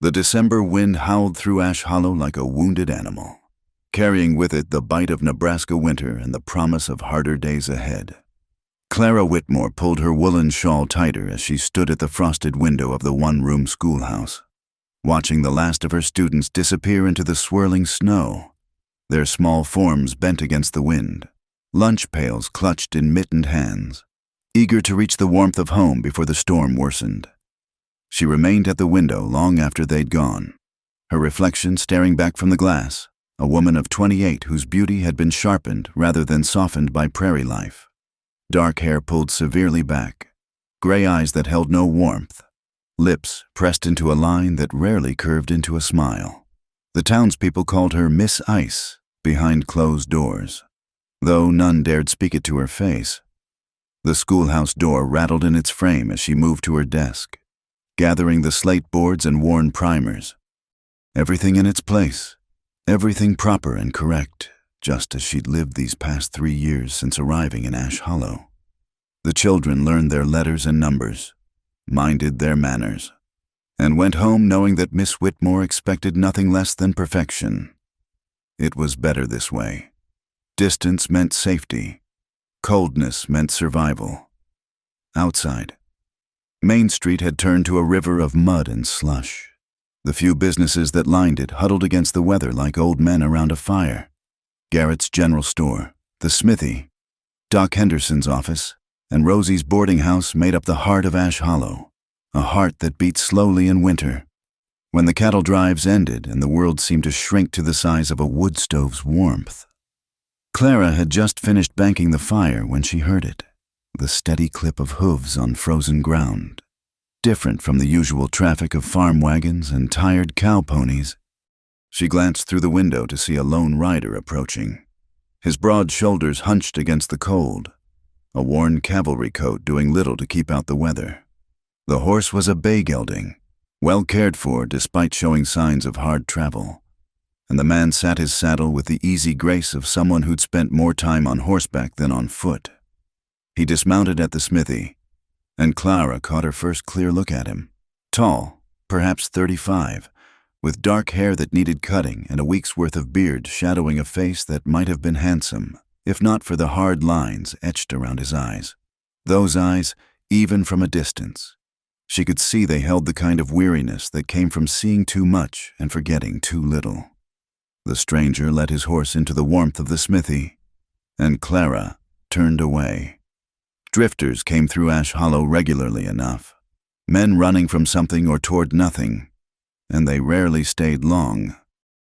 The December wind howled through Ash Hollow like a wounded animal, carrying with it the bite of Nebraska winter and the promise of harder days ahead. Clara Whitmore pulled her woolen shawl tighter as she stood at the frosted window of the one-room schoolhouse, watching the last of her students disappear into the swirling snow, their small forms bent against the wind, lunch pails clutched in mittened hands, eager to reach the warmth of home before the storm worsened. She remained at the window long after they'd gone, her reflection staring back from the glass, a woman of 28 whose beauty had been sharpened rather than softened by prairie life. Dark hair pulled severely back, gray eyes that held no warmth, lips pressed into a line that rarely curved into a smile. The townspeople called her Miss Ice behind closed doors, though none dared speak it to her face. The schoolhouse door rattled in its frame as she moved to her desk, gathering the slate boards and worn primers. Everything in its place, everything proper and correct, just as she'd lived these past 3 years since arriving in Ash Hollow. The children learned their letters and numbers, minded their manners, and went home knowing that Miss Whitmore expected nothing less than perfection. It was better this way. Distance meant safety. Coldness meant survival. Outside, Main Street had turned to a river of mud and slush. The few businesses that lined it huddled against the weather like old men around a fire. Garrett's general store, the smithy, Doc Henderson's office, and Rosie's boarding house made up the heart of Ash Hollow, a heart that beat slowly in winter, when the cattle drives ended and the world seemed to shrink to the size of a wood stove's warmth. Clara had just finished banking the fire when she heard it, the steady clip of hooves on frozen ground, different from the usual traffic of farm wagons and tired cow ponies. She glanced through the window to see a lone rider approaching, his broad shoulders hunched against the cold, a worn cavalry coat doing little to keep out the weather. The horse was a bay gelding, well cared for despite showing signs of hard travel, and the man sat his saddle with the easy grace of someone who'd spent more time on horseback than on foot. He dismounted at the smithy, and Clara caught her first clear look at him. Tall, perhaps 35, with dark hair that needed cutting and a week's worth of beard shadowing a face that might have been handsome, if not for the hard lines etched around his eyes. Those eyes, even from a distance, she could see they held the kind of weariness that came from seeing too much and forgetting too little. The stranger led his horse into the warmth of the smithy, and Clara turned away. Drifters came through Ash Hollow regularly enough, men running from something or toward nothing, and they rarely stayed long.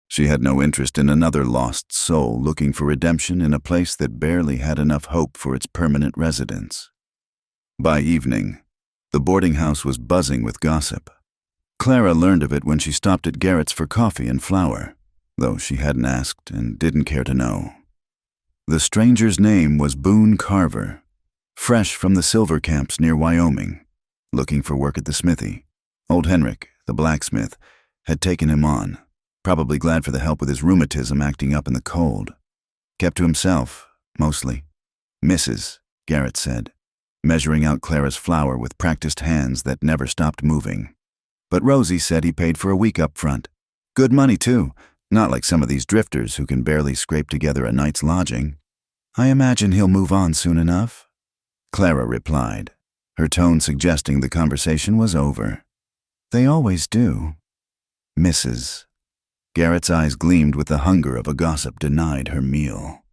She had no interest in another lost soul looking for redemption in a place that barely had enough hope for its permanent residents. By evening, the boarding house was buzzing with gossip. Clara learned of it when she stopped at Garrett's for coffee and flour, though she hadn't asked and didn't care to know. The stranger's name was Boone Carver, fresh from the silver camps near Wyoming, looking for work at the smithy. Old Henrik, the blacksmith, had taken him on, probably glad for the help with his rheumatism acting up in the cold. Kept to himself, mostly. Mrs., Garrett said, measuring out Clara's flour with practiced hands that never stopped moving. But Rosie said he paid for a week up front. Good money, too, not like some of these drifters who can barely scrape together a night's lodging. I imagine he'll move on soon enough, Clara replied, her tone suggesting the conversation was over. They always do. Mrs. Garrett's eyes gleamed with the hunger of a gossip denied her meal.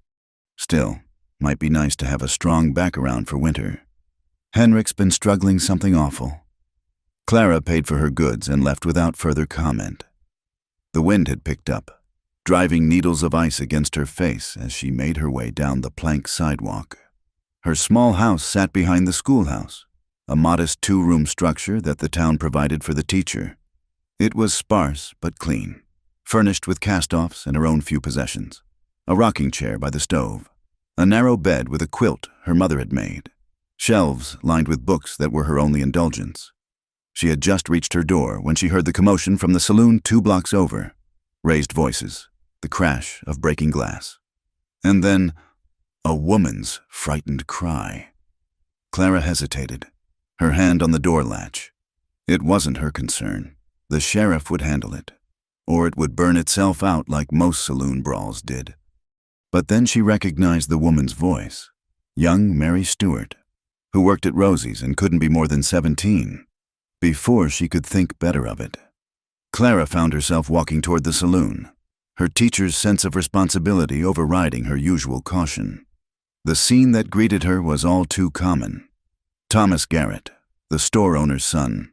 Still, might be nice to have a strong background for winter. Henrik's been struggling something awful. Clara paid for her goods and left without further comment. The wind had picked up, driving needles of ice against her face as she made her way down the plank sidewalk. Her small house sat behind the schoolhouse, a modest 2-room structure that the town provided for the teacher. It was sparse but clean, furnished with cast-offs and her own few possessions. A rocking chair by the stove, a narrow bed with a quilt her mother had made, shelves lined with books that were her only indulgence. She had just reached her door when she heard the commotion from the saloon 2 blocks over, raised voices, the crash of breaking glass. And then, a woman's frightened cry. Clara hesitated, her hand on the door latch. It wasn't her concern. The sheriff would handle it, or it would burn itself out like most saloon brawls did. But then she recognized the woman's voice, young Mary Stewart, who worked at Rosie's and couldn't be more than 17, before she could think better of it. Clara found herself walking toward the saloon, her teacher's sense of responsibility overriding her usual caution. The scene that greeted her was all too common. Thomas Garrett, the store owner's son,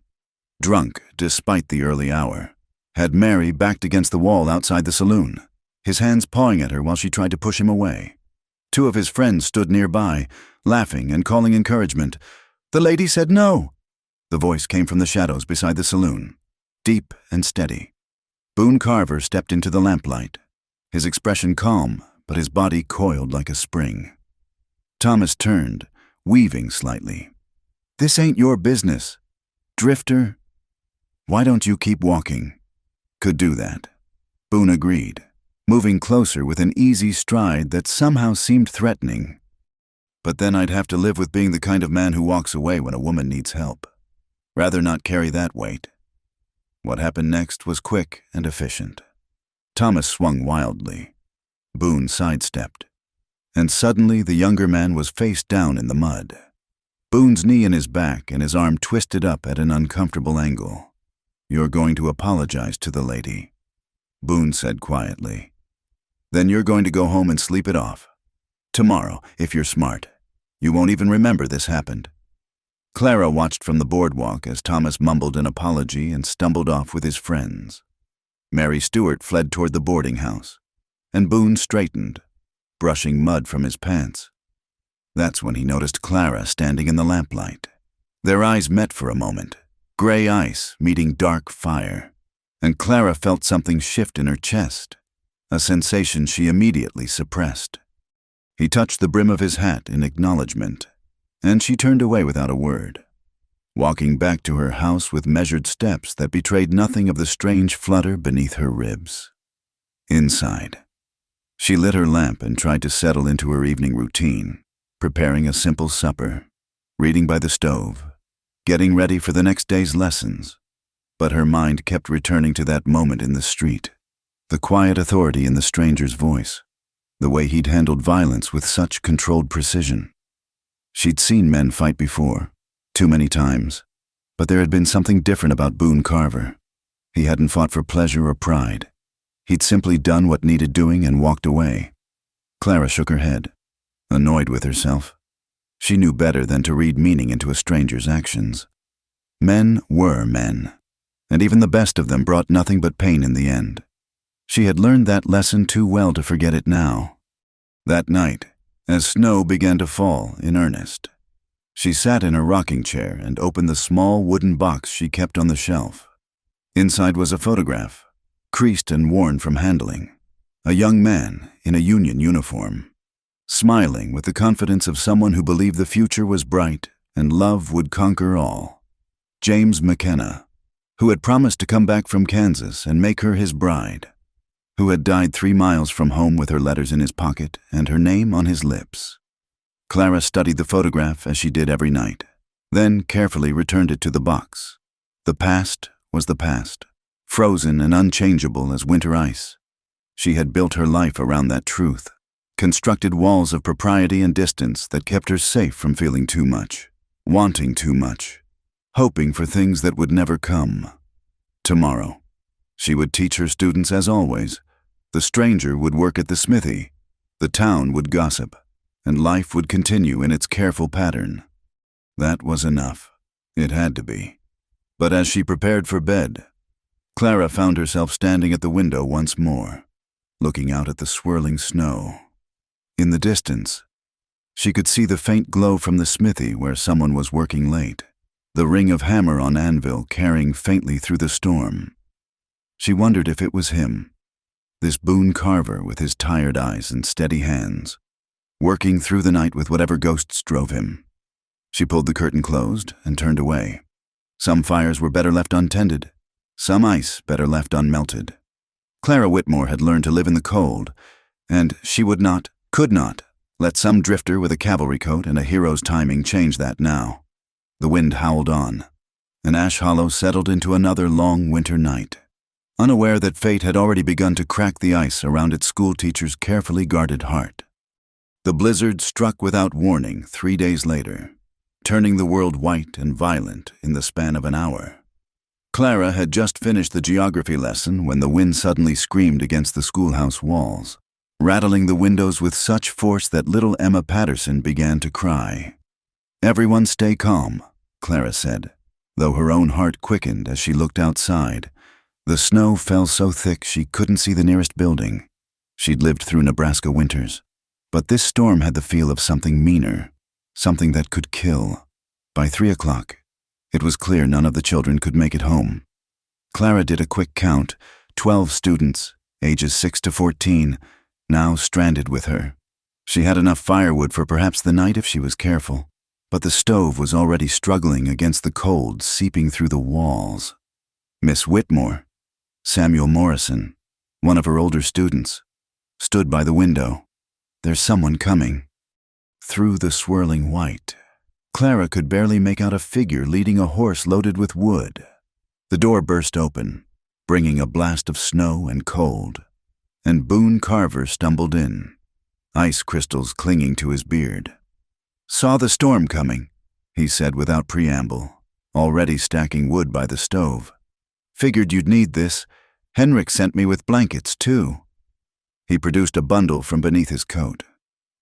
drunk despite the early hour, had Mary backed against the wall outside the saloon, his hands pawing at her while she tried to push him away. Two of his friends stood nearby, laughing and calling encouragement. "The lady said no." The voice came from the shadows beside the saloon, deep and steady. Boone Carver stepped into the lamplight, his expression calm, but his body coiled like a spring. Thomas turned, weaving slightly. "This ain't your business. Drifter, why don't you keep walking?" "Could do that." Boone agreed, moving closer with an easy stride that somehow seemed threatening. "But then I'd have to live with being the kind of man who walks away when a woman needs help. Rather not carry that weight." What happened next was quick and efficient. Thomas swung wildly. Boone sidestepped. And suddenly the younger man was face down in the mud. Boone's knee in his back and his arm twisted up at an uncomfortable angle. "You're going to apologize to the lady," Boone said quietly. "Then you're going to go home and sleep it off. Tomorrow, if you're smart, you won't even remember this happened." Clara watched from the boardwalk as Thomas mumbled an apology and stumbled off with his friends. Mary Stewart fled toward the boarding house, and Boone straightened, brushing mud from his pants. That's when he noticed Clara standing in the lamplight. Their eyes met for a moment, gray ice meeting dark fire, and Clara felt something shift in her chest, a sensation she immediately suppressed. He touched the brim of his hat in acknowledgement, and she turned away without a word, walking back to her house with measured steps that betrayed nothing of the strange flutter beneath her ribs. Inside, she lit her lamp and tried to settle into her evening routine, preparing a simple supper, reading by the stove, getting ready for the next day's lessons. But her mind kept returning to that moment in the street, the quiet authority in the stranger's voice, the way he'd handled violence with such controlled precision. She'd seen men fight before, too many times, but there had been something different about Boone Carver. He hadn't fought for pleasure or pride. He'd simply done what needed doing and walked away. Clara shook her head, annoyed with herself. She knew better than to read meaning into a stranger's actions. Men were men, and even the best of them brought nothing but pain in the end. She had learned that lesson too well to forget it now. That night, as snow began to fall in earnest, she sat in her rocking chair and opened the small wooden box she kept on the shelf. Inside was a photograph, creased and worn from handling. A young man in a Union uniform, smiling with the confidence of someone who believed the future was bright and love would conquer all. James McKenna, who had promised to come back from Kansas and make her his bride, who had died 3 miles from home with her letters in his pocket and her name on his lips. Clara studied the photograph as she did every night, then carefully returned it to the box. The past was the past, frozen and unchangeable as winter ice. She had built her life around that truth, constructed walls of propriety and distance that kept her safe from feeling too much, wanting too much, hoping for things that would never come. Tomorrow, she would teach her students as always. The stranger would work at the smithy, the town would gossip, and life would continue in its careful pattern. That was enough. It had to be. But as she prepared for bed, Clara found herself standing at the window once more, looking out at the swirling snow. In the distance, she could see the faint glow from the smithy where someone was working late, the ring of hammer on anvil carrying faintly through the storm. She wondered if it was him, this Boone Carver with his tired eyes and steady hands, working through the night with whatever ghosts drove him. She pulled the curtain closed and turned away. Some fires were better left untended, some ice better left unmelted. Clara Whitmore had learned to live in the cold, and she would not, could not, let some drifter with a cavalry coat and a hero's timing change that now. The wind howled on, and Ash Hollow settled into another long winter night, unaware that fate had already begun to crack the ice around its schoolteacher's carefully guarded heart. The blizzard struck without warning 3 days later, turning the world white and violent in the span of an hour. Clara had just finished the geography lesson when the wind suddenly screamed against the schoolhouse walls, rattling the windows with such force that little Emma Patterson began to cry. "Everyone stay calm," Clara said, though her own heart quickened as she looked outside. The snow fell so thick she couldn't see the nearest building. She'd lived through Nebraska winters, but this storm had the feel of something meaner, something that could kill. By 3 o'clock, it was clear none of the children could make it home. Clara did a quick count, 12 students, ages 6 to 14, now stranded with her. She had enough firewood for perhaps the night if she was careful, but the stove was already struggling against the cold seeping through the walls. Miss Whitmore, Samuel Morrison, one of her older students, stood by the window. "There's someone coming." Through the swirling white, Clara could barely make out a figure leading a horse loaded with wood. The door burst open, bringing a blast of snow and cold, and Boone Carver stumbled in, ice crystals clinging to his beard. "Saw the storm coming," he said without preamble, already stacking wood by the stove. "Figured you'd need this. Henrik sent me with blankets, too." He produced a bundle from beneath his coat.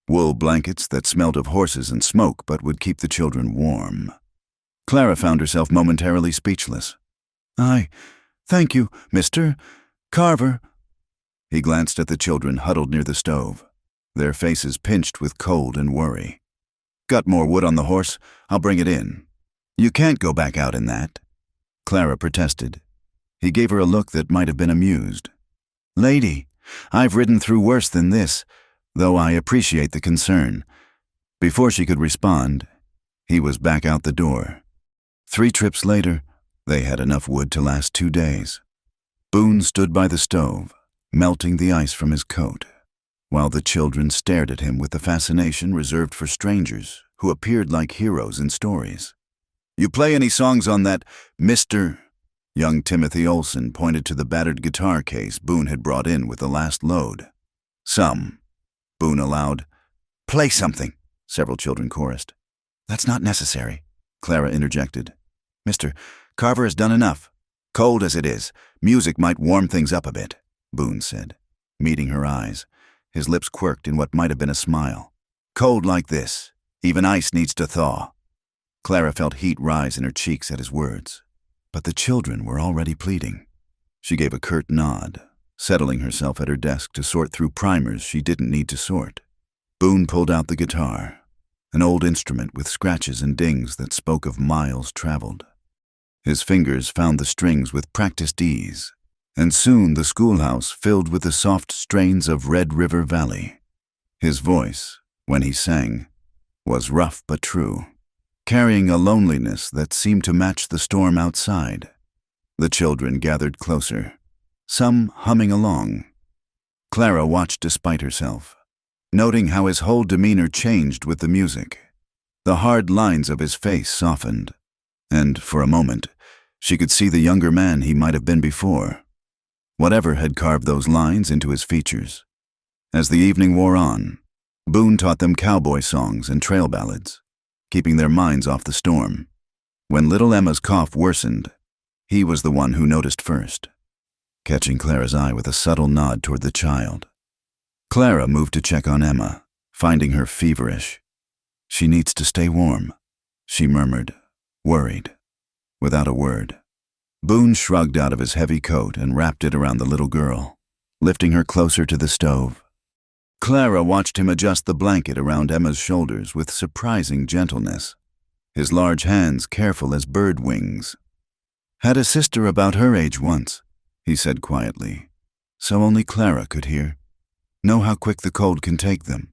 Wool blankets that smelled of horses and smoke but would keep the children warm. Clara found herself momentarily speechless. Thank you, Mr. Carver." He glanced at the children huddled near the stove, their faces pinched with cold and worry. "Got more wood on the horse? I'll bring it in." "You can't go back out in that," Clara protested. He gave her a look that might have been amused. "Lady, I've ridden through worse than this, though I appreciate the concern." Before she could respond, he was back out the door. 3 trips later, they had enough wood to last 2 days. Boone stood by the stove, melting the ice from his coat, while the children stared at him with the fascination reserved for strangers who appeared like heroes in stories. "You play any songs on that, Mr.?" Young Timothy Olson pointed to the battered guitar case Boone had brought in with the last load. "Some," Boone allowed. "Play something," several children chorused. "That's not necessary," Clara interjected. "Mr. Carver has done enough. Cold as it is, music might warm things up a bit," Boone said, meeting her eyes. His lips quirked in what might have been a smile. "Cold like this, even ice needs to thaw." Clara felt heat rise in her cheeks at his words, but the children were already pleading. She gave a curt nod, settling herself at her desk to sort through primers she didn't need to sort. Boone pulled out the guitar, an old instrument with scratches and dings that spoke of miles traveled. His fingers found the strings with practiced ease, and soon the schoolhouse filled with the soft strains of Red River Valley. His voice, when he sang, was rough but true, carrying a loneliness that seemed to match the storm outside. The children gathered closer, some humming along. Clara watched despite herself, noting how his whole demeanor changed with the music. The hard lines of his face softened, and for a moment, she could see the younger man he might have been before. Whatever had carved those lines into his features. As the evening wore on, Boone taught them cowboy songs and trail ballads, keeping their minds off the storm. When little Emma's cough worsened, he was the one who noticed first, catching Clara's eye with a subtle nod toward the child. Clara moved to check on Emma, finding her feverish. "She needs to stay warm," she murmured, worried, without a word. Boone shrugged out of his heavy coat and wrapped it around the little girl, lifting her closer to the stove. Clara watched him adjust the blanket around Emma's shoulders with surprising gentleness, his large hands careful as bird wings. "Had a sister about her age once," he said quietly, so only Clara could hear. "Know how quick the cold can take them."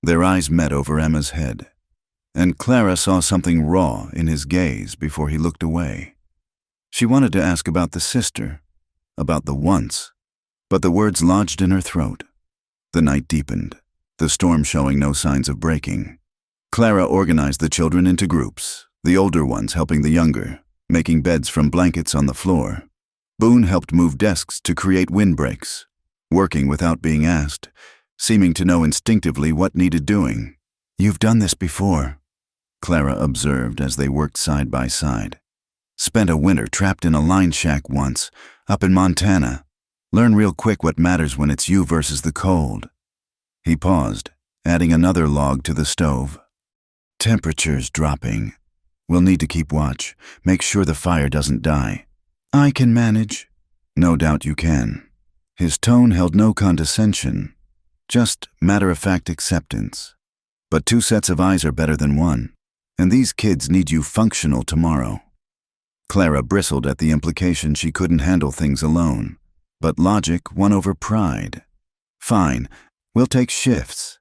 Their eyes met over Emma's head, and Clara saw something raw in his gaze before he looked away. She wanted to ask about the sister, about the once, but the words lodged in her throat. The night deepened, the storm showing no signs of breaking. Clara organized the children into groups, the older ones helping the younger, making beds from blankets on the floor. Boone helped move desks to create windbreaks, working without being asked, seeming to know instinctively what needed doing. "You've done this before," Clara observed as they worked side by side. "Spent a winter trapped in a line shack once, up in Montana. Learn real quick what matters when it's you versus the cold." He paused, adding another log to the stove. "Temperature's dropping. We'll need to keep watch, make sure the fire doesn't die." "I can manage." "No doubt you can." His tone held no condescension, just matter-of-fact acceptance. "But 2 sets of eyes are better than 1, and these kids need you functional tomorrow." Clara bristled at the implication she couldn't handle things alone, but logic won over pride. "Fine, we'll take shifts."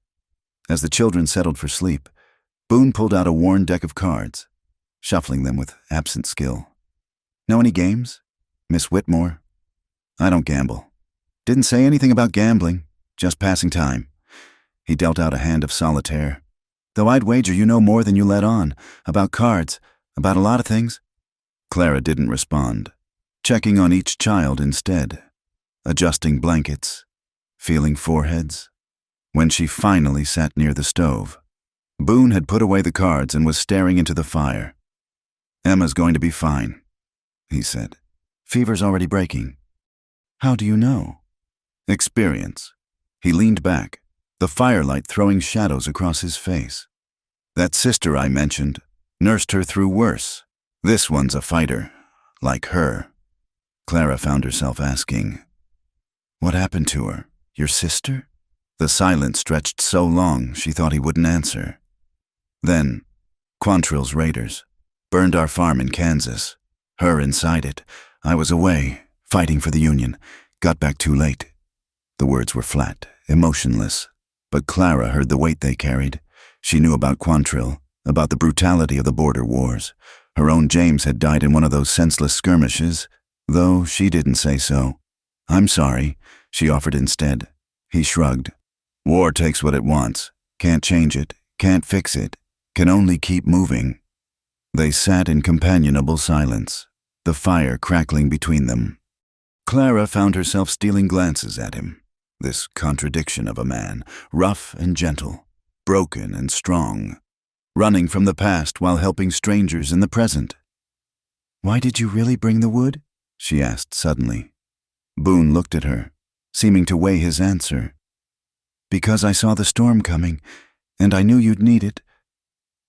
As the children settled for sleep, Boone pulled out a worn deck of cards, shuffling them with absent skill. "Know any games? Miss Whitmore?" "I don't gamble." "Didn't say anything about gambling, just passing time." He dealt out a hand of solitaire. "Though I'd wager you know more than you let on, about cards, about a lot of things." Clara didn't respond, checking on each child instead, adjusting blankets, feeling foreheads. When she finally sat near the stove, Boone had put away the cards and was staring into the fire. "Emma's going to be fine," he said. "Fever's already breaking." "How do you know?" "Experience." He leaned back, the firelight throwing shadows across his face. "That sister I mentioned nursed her through worse. This one's a fighter, like her." Clara found herself asking, "What happened to her? Your sister?" The silence stretched so long she thought he wouldn't answer. Then, "Quantrill's raiders burned our farm in Kansas. Her inside it. I was away, fighting for the Union. Got back too late." The words were flat, emotionless, but Clara heard the weight they carried. She knew about Quantrill, about the brutality of the border wars. Her own James had died in one of those senseless skirmishes, though she didn't say so. "I'm sorry," she offered instead. He shrugged. "War takes what it wants. Can't change it, can't fix it, can only keep moving." They sat in companionable silence, the fire crackling between them. Clara found herself stealing glances at him. This contradiction of a man, rough and gentle, broken and strong, running from the past while helping strangers in the present. "Why did you really bring the wood?" she asked suddenly. Boone looked at her, seeming to weigh his answer. "Because I saw the storm coming, and I knew you'd need it.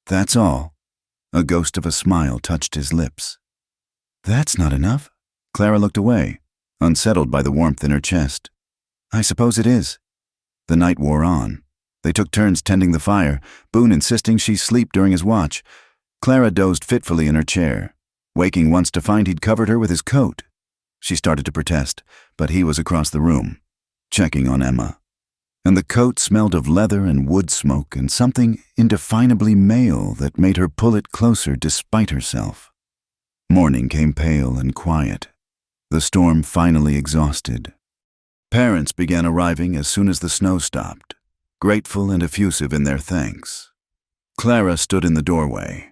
That's all." A ghost of a smile touched his lips. "That's not enough." Clara looked away, unsettled by the warmth in her chest. "I suppose it is." The night wore on. They took turns tending the fire, Boone insisting she sleep during his watch. Clara dozed fitfully in her chair, waking once to find he'd covered her with his coat. She started to protest, but he was across the room, checking on Emma. And the coat smelled of leather and wood smoke and something indefinably male that made her pull it closer despite herself. Morning came pale and quiet, the storm finally exhausted. Parents began arriving as soon as the snow stopped, grateful and effusive in their thanks. Clara stood in the doorway,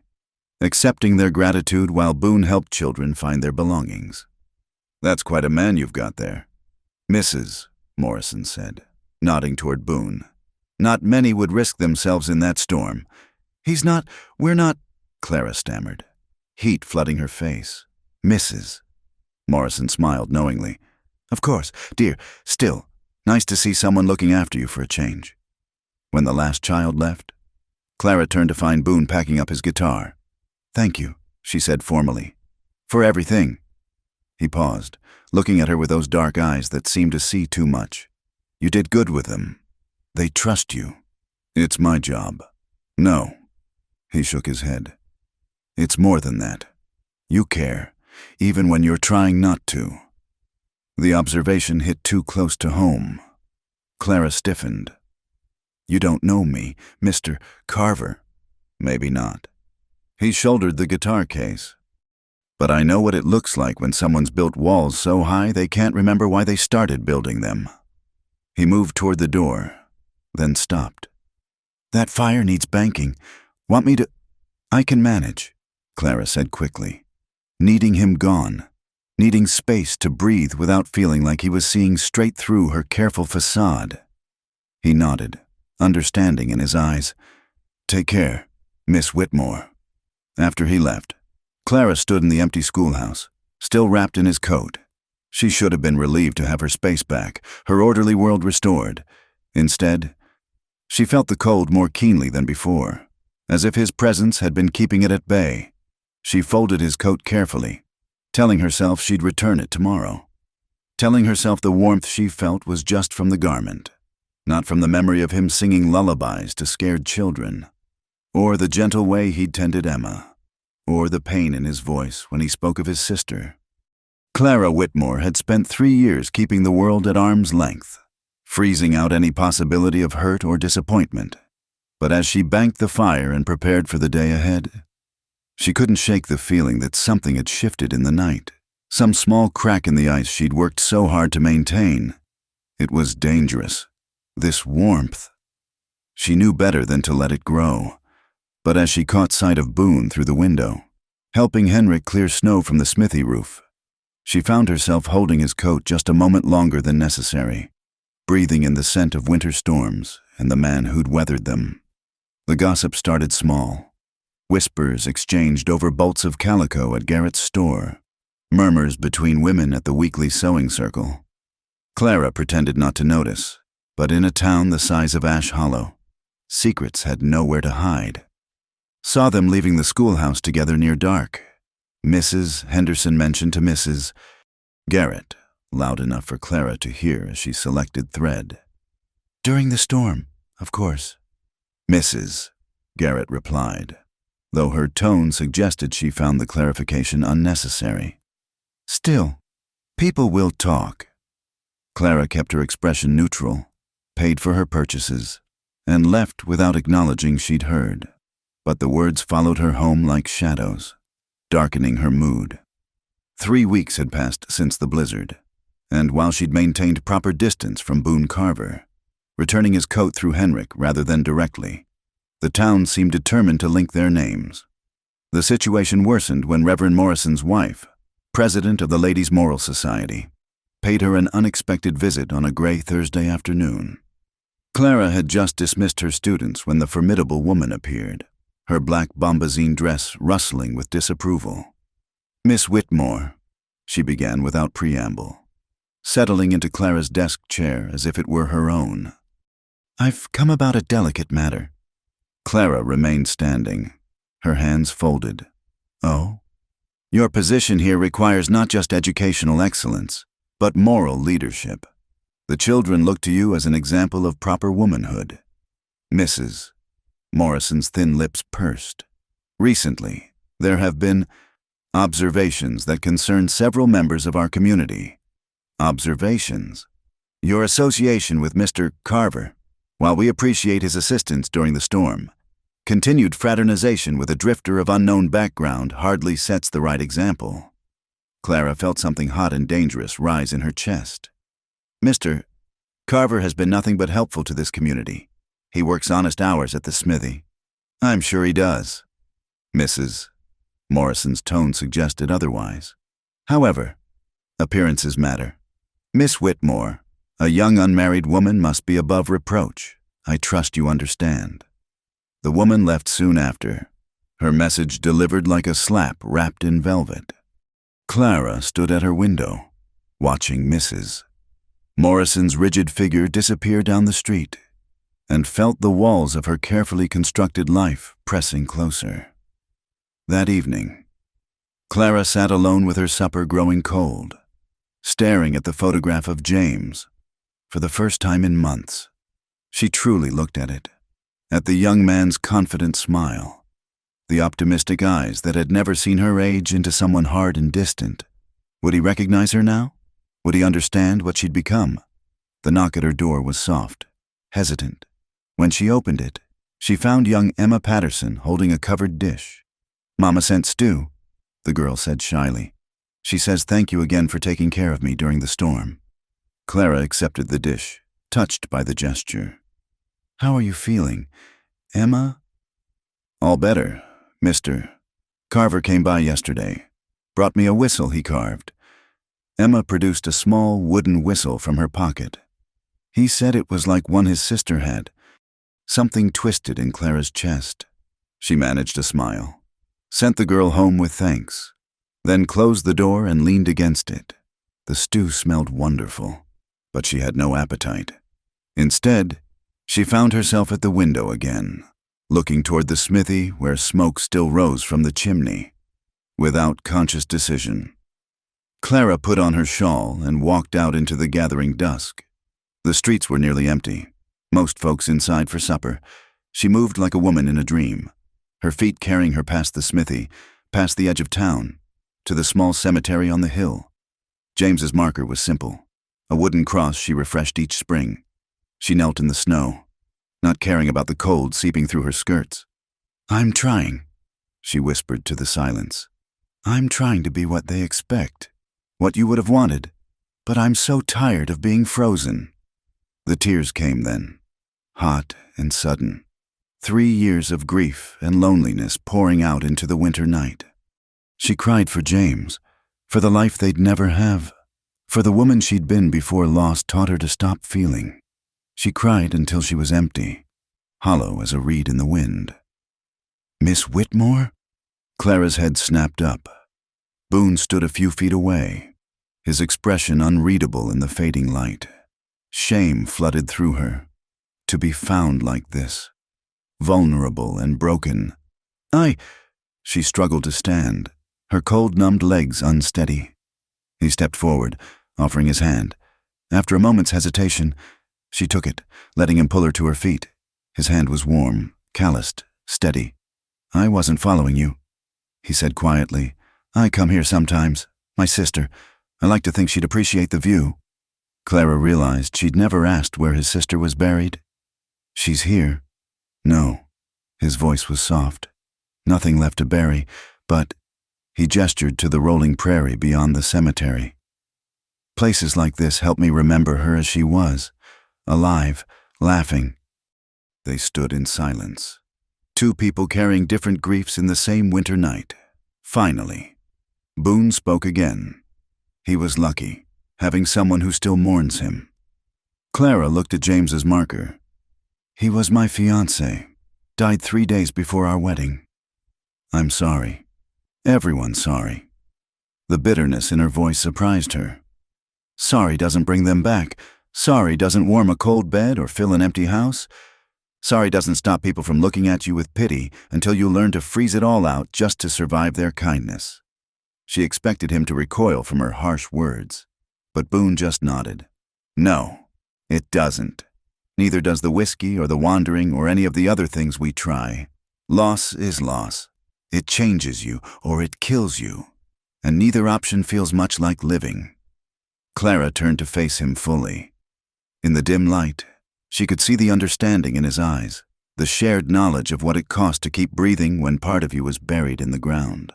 accepting their gratitude while Boone helped children find their belongings. "That's quite a man you've got there." "Mrs.," Morrison said, nodding toward Boone. "Not many would risk themselves in that storm." We're not," Clara stammered, heat flooding her face. "Mrs." Morrison smiled knowingly. "Of course, dear, still, nice to see someone looking after you for a change." When the last child left, Clara turned to find Boone packing up his guitar. "Thank you," she said formally. "For everything." He paused, looking at her with those dark eyes that seemed to see too much. "You did good with them. They trust you." "It's my job." "No." He shook his head. "It's more than that. You care, even when you're trying not to." The observation hit too close to home. Clara stiffened. "You don't know me, Mr. Carver." "Maybe not." He shouldered the guitar case. "But I know what it looks like when someone's built walls so high they can't remember why they started building them." He moved toward the door, then stopped. "That fire needs banking. Want me to—" "I can manage," Clara said quickly. needing him gone, needing space to breathe without feeling like he was seeing straight through her careful facade. He nodded, understanding in his eyes. "Take care, Miss Whitmore." After he left, Clara stood in the empty schoolhouse, still wrapped in his coat. She should have been relieved to have her space back, her orderly world restored. Instead, she felt the cold more keenly than before, as if his presence had been keeping it at bay. She folded his coat carefully, telling herself she'd return it tomorrow. Telling herself the warmth she felt was just from the garment, not from the memory of him singing lullabies to scared children, or the gentle way he'd tended Emma, or the pain in his voice when he spoke of his sister. Clara Whitmore had spent 3 years keeping the world at arm's length, freezing out any possibility of hurt or disappointment. But as she banked the fire and prepared for the day ahead, she couldn't shake the feeling that something had shifted in the night, some small crack in the ice she'd worked so hard to maintain. It was dangerous, this warmth. She knew better than to let it grow, but as she caught sight of Boone through the window, helping Henrik clear snow from the smithy roof, she found herself holding his coat just a moment longer than necessary, breathing in the scent of winter storms and the man who'd weathered them. The gossip started small. Whispers exchanged over bolts of calico at Garrett's store, murmurs between women at the weekly sewing circle. Clara pretended not to notice, but in a town the size of Ash Hollow, secrets had nowhere to hide. Saw them leaving the schoolhouse together near dark. Mrs. Henderson mentioned to Mrs. Garrett, loud enough for Clara to hear as she selected thread. "During the storm, of course." "Mrs." Garrett replied, though her tone suggested she found the clarification unnecessary. "Still, people will talk." Clara kept her expression neutral, paid for her purchases, and left without acknowledging she'd heard. But the words followed her home like shadows, darkening her mood. 3 weeks had passed since the blizzard, and while she'd maintained proper distance from Boone Carver, returning his coat through Henrik rather than directly, the town seemed determined to link their names. The situation worsened when Reverend Morrison's wife, president of the Ladies' Moral Society, paid her an unexpected visit on a gray Thursday afternoon. Clara had just dismissed her students when the formidable woman appeared, her black bombazine dress rustling with disapproval. "Miss Whitmore," she began without preamble, settling into Clara's desk chair as if it were her own. "I've come about a delicate matter." Clara remained standing, her hands folded. "Oh? Your position here requires not just educational excellence, but moral leadership. The children look to you as an example of proper womanhood." Mrs. Morrison's thin lips pursed. "Recently, there have been observations that concern several members of our community." "Observations?" "Your association with Mr. Carver, while we appreciate his assistance during the storm, continued fraternization with a drifter of unknown background hardly sets the right example." Clara felt something hot and dangerous rise in her chest. "Mr. Carver has been nothing but helpful to this community. He works honest hours at the smithy." "I'm sure he does." Mrs. Morrison's tone suggested otherwise. "However, appearances matter. Miss Whitmore, a young unmarried woman, must be above reproach. I trust you understand." The woman left soon after, her message delivered like a slap wrapped in velvet. Clara stood at her window, watching Mrs. Morrison's rigid figure disappear down the street, and felt the walls of her carefully constructed life pressing closer. That evening, Clara sat alone with her supper growing cold, staring at the photograph of James. For the first time in months, she truly looked at it, at the young man's confident smile, the optimistic eyes that had never seen her age into someone hard and distant. Would he recognize her now? Would he understand what she'd become? The knock at her door was soft, hesitant. When she opened it, she found young Emma Patterson holding a covered dish. "Mama sent stew," the girl said shyly. "She says thank you again for taking care of me during the storm." Clara accepted the dish, touched by the gesture. "How are you feeling, Emma?" "All better. Mr. Carver came by yesterday. Brought me a whistle he carved. Emma produced a small wooden whistle from her pocket. He said it was like one his sister had. Something twisted in Clara's chest. She managed a smile, sent the girl home with thanks, then closed the door and leaned against it. The stew smelled wonderful, but she had no appetite. Instead, she found herself at the window again, looking toward the smithy where smoke still rose from the chimney. Without conscious decision, Clara put on her shawl and walked out into the gathering dusk. The streets were nearly empty, most folks inside for supper. She moved like a woman in a dream, her feet carrying her past the smithy, past the edge of town, to the small cemetery on the hill. James's marker was simple, a wooden cross she refreshed each spring. She knelt in the snow, not caring about the cold seeping through her skirts. "I'm trying," she whispered to the silence. "I'm trying to be what they expect, what you would have wanted, but I'm so tired of being frozen." The tears came then, hot and sudden. 3 years of grief and loneliness pouring out into the winter night. She cried for James, for the life they'd never have, for the woman she'd been before loss taught her to stop feeling. She cried until she was empty, hollow as a reed in the wind. "Miss Whitmore?" Clara's head snapped up. Boone stood a few feet away, his expression unreadable in the fading light. Shame flooded through her. To be found like this, vulnerable and broken. She struggled to stand, her cold-numbed legs unsteady. He stepped forward, offering his hand. After a moment's hesitation, she took it, letting him pull her to her feet. His hand was warm, calloused, steady. "I wasn't following you," he said quietly. "I come here sometimes. My sister. I like to think she'd appreciate the view." Clara realized she'd never asked where his sister was buried. "She's here." "No." His voice was soft. "Nothing left to bury, but—" He gestured to the rolling prairie beyond the cemetery. "Places like this help me remember her as she was, alive, laughing." They stood in silence. Two people carrying different griefs in the same winter night. Finally, Boone spoke again. He was lucky, having someone who still mourns him. Clara looked at James's marker. "He was my fiancé, died 3 days before our wedding. I'm sorry. Everyone's sorry." The bitterness in her voice surprised her. Sorry doesn't bring them back. Sorry doesn't warm a cold bed or fill an empty house. Sorry doesn't stop people from looking at you with pity until you learn to freeze it all out just to survive their kindness. She expected him to recoil from her harsh words, but Boone just nodded. "No, it doesn't. Neither does the whiskey or the wandering or any of the other things we try. Loss is loss. It changes you or it kills you, and neither option feels much like living." Clara turned to face him fully. In the dim light, she could see the understanding in his eyes, the shared knowledge of what it cost to keep breathing when part of you was buried in the ground.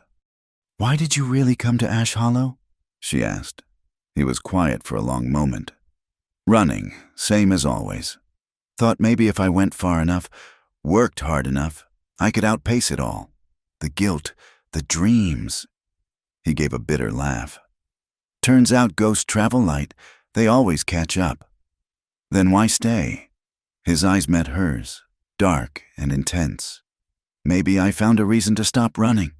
"Why did you really come to Ash Hollow?" she asked. He was quiet for a long moment. "Running, same as always. Thought maybe if I went far enough, worked hard enough, I could outpace it all. The guilt, the dreams." He gave a bitter laugh. "Turns out ghosts travel light. They always catch up. Then why stay?" His eyes met hers, dark and intense. "Maybe I found a reason to stop running."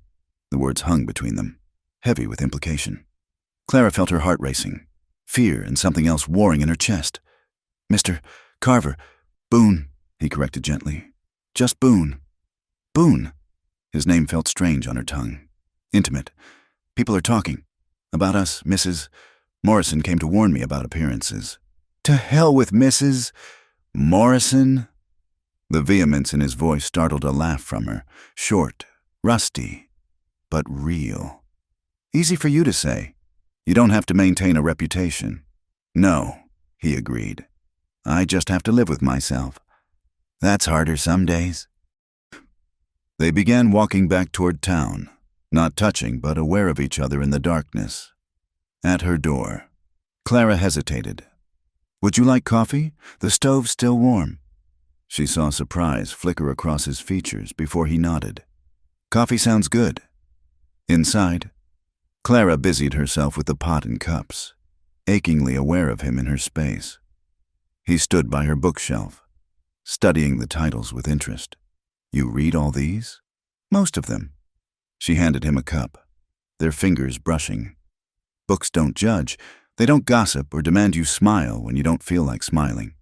The words hung between them, heavy with implication. Clara felt her heart racing, fear and something else warring in her chest. "Mr. Carver, Boone," he corrected gently. "Just Boone." "Boone." His name felt strange on her tongue. Intimate. "People are talking. About us, Mrs. Morrison came to warn me about appearances." "To hell with Mrs. Morrison?" The vehemence in his voice startled a laugh from her, short, rusty, but real. "Easy for you to say. You don't have to maintain a reputation." "No," he agreed. "I just have to live with myself. That's harder some days." They began walking back toward town, not touching but aware of each other in the darkness. At her door, Clara hesitated. "Would you like coffee? The stove's still warm." She saw surprise flicker across his features before he nodded. "Coffee sounds good." Inside, Clara busied herself with the pot and cups, achingly aware of him in her space. He stood by her bookshelf, studying the titles with interest. "You read all these?" "Most of them." She handed him a cup, their fingers brushing. "Books don't judge. They don't gossip or demand you smile when you don't feel like smiling.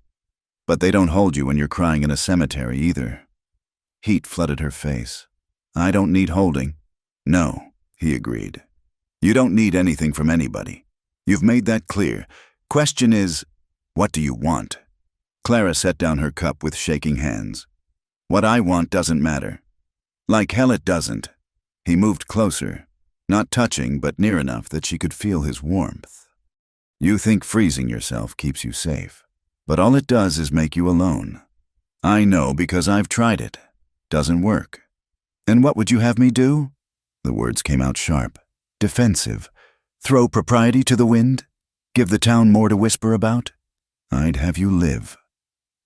But they don't hold you when you're crying in a cemetery either." Heat flooded her face. "I don't need holding." "No," he agreed. "You don't need anything from anybody. You've made that clear. Question is, what do you want?" Clara set down her cup with shaking hands. "What I want doesn't matter." "Like hell it doesn't." He moved closer, not touching but near enough that she could feel his warmth. "You think freezing yourself keeps you safe, but all it does is make you alone. I know because I've tried it. Doesn't work." "And what would you have me do?" The words came out sharp, defensive. "Throw propriety to the wind? Give the town more to whisper about?" "I'd have you live,"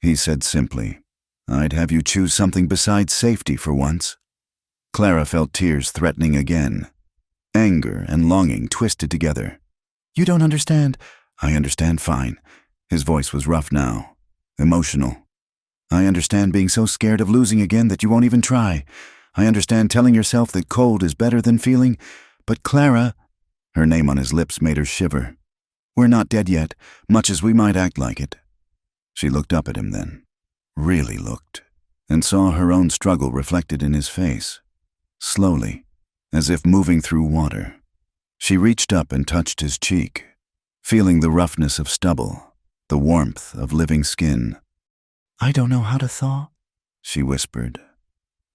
he said simply. "I'd have you choose something besides safety for once." Clara felt tears threatening again. Anger and longing twisted together. "You don't understand." "I understand fine." His voice was rough now, emotional. "I understand being so scared of losing again that you won't even try. I understand telling yourself that cold is better than feeling. But Clara," her name on his lips made her shiver, "we're not dead yet, much as we might act like it." She looked up at him then, really looked, and saw her own struggle reflected in his face. Slowly, as if moving through water, she reached up and touched his cheek, feeling the roughness of stubble, the warmth of living skin. "I don't know how to thaw," she whispered.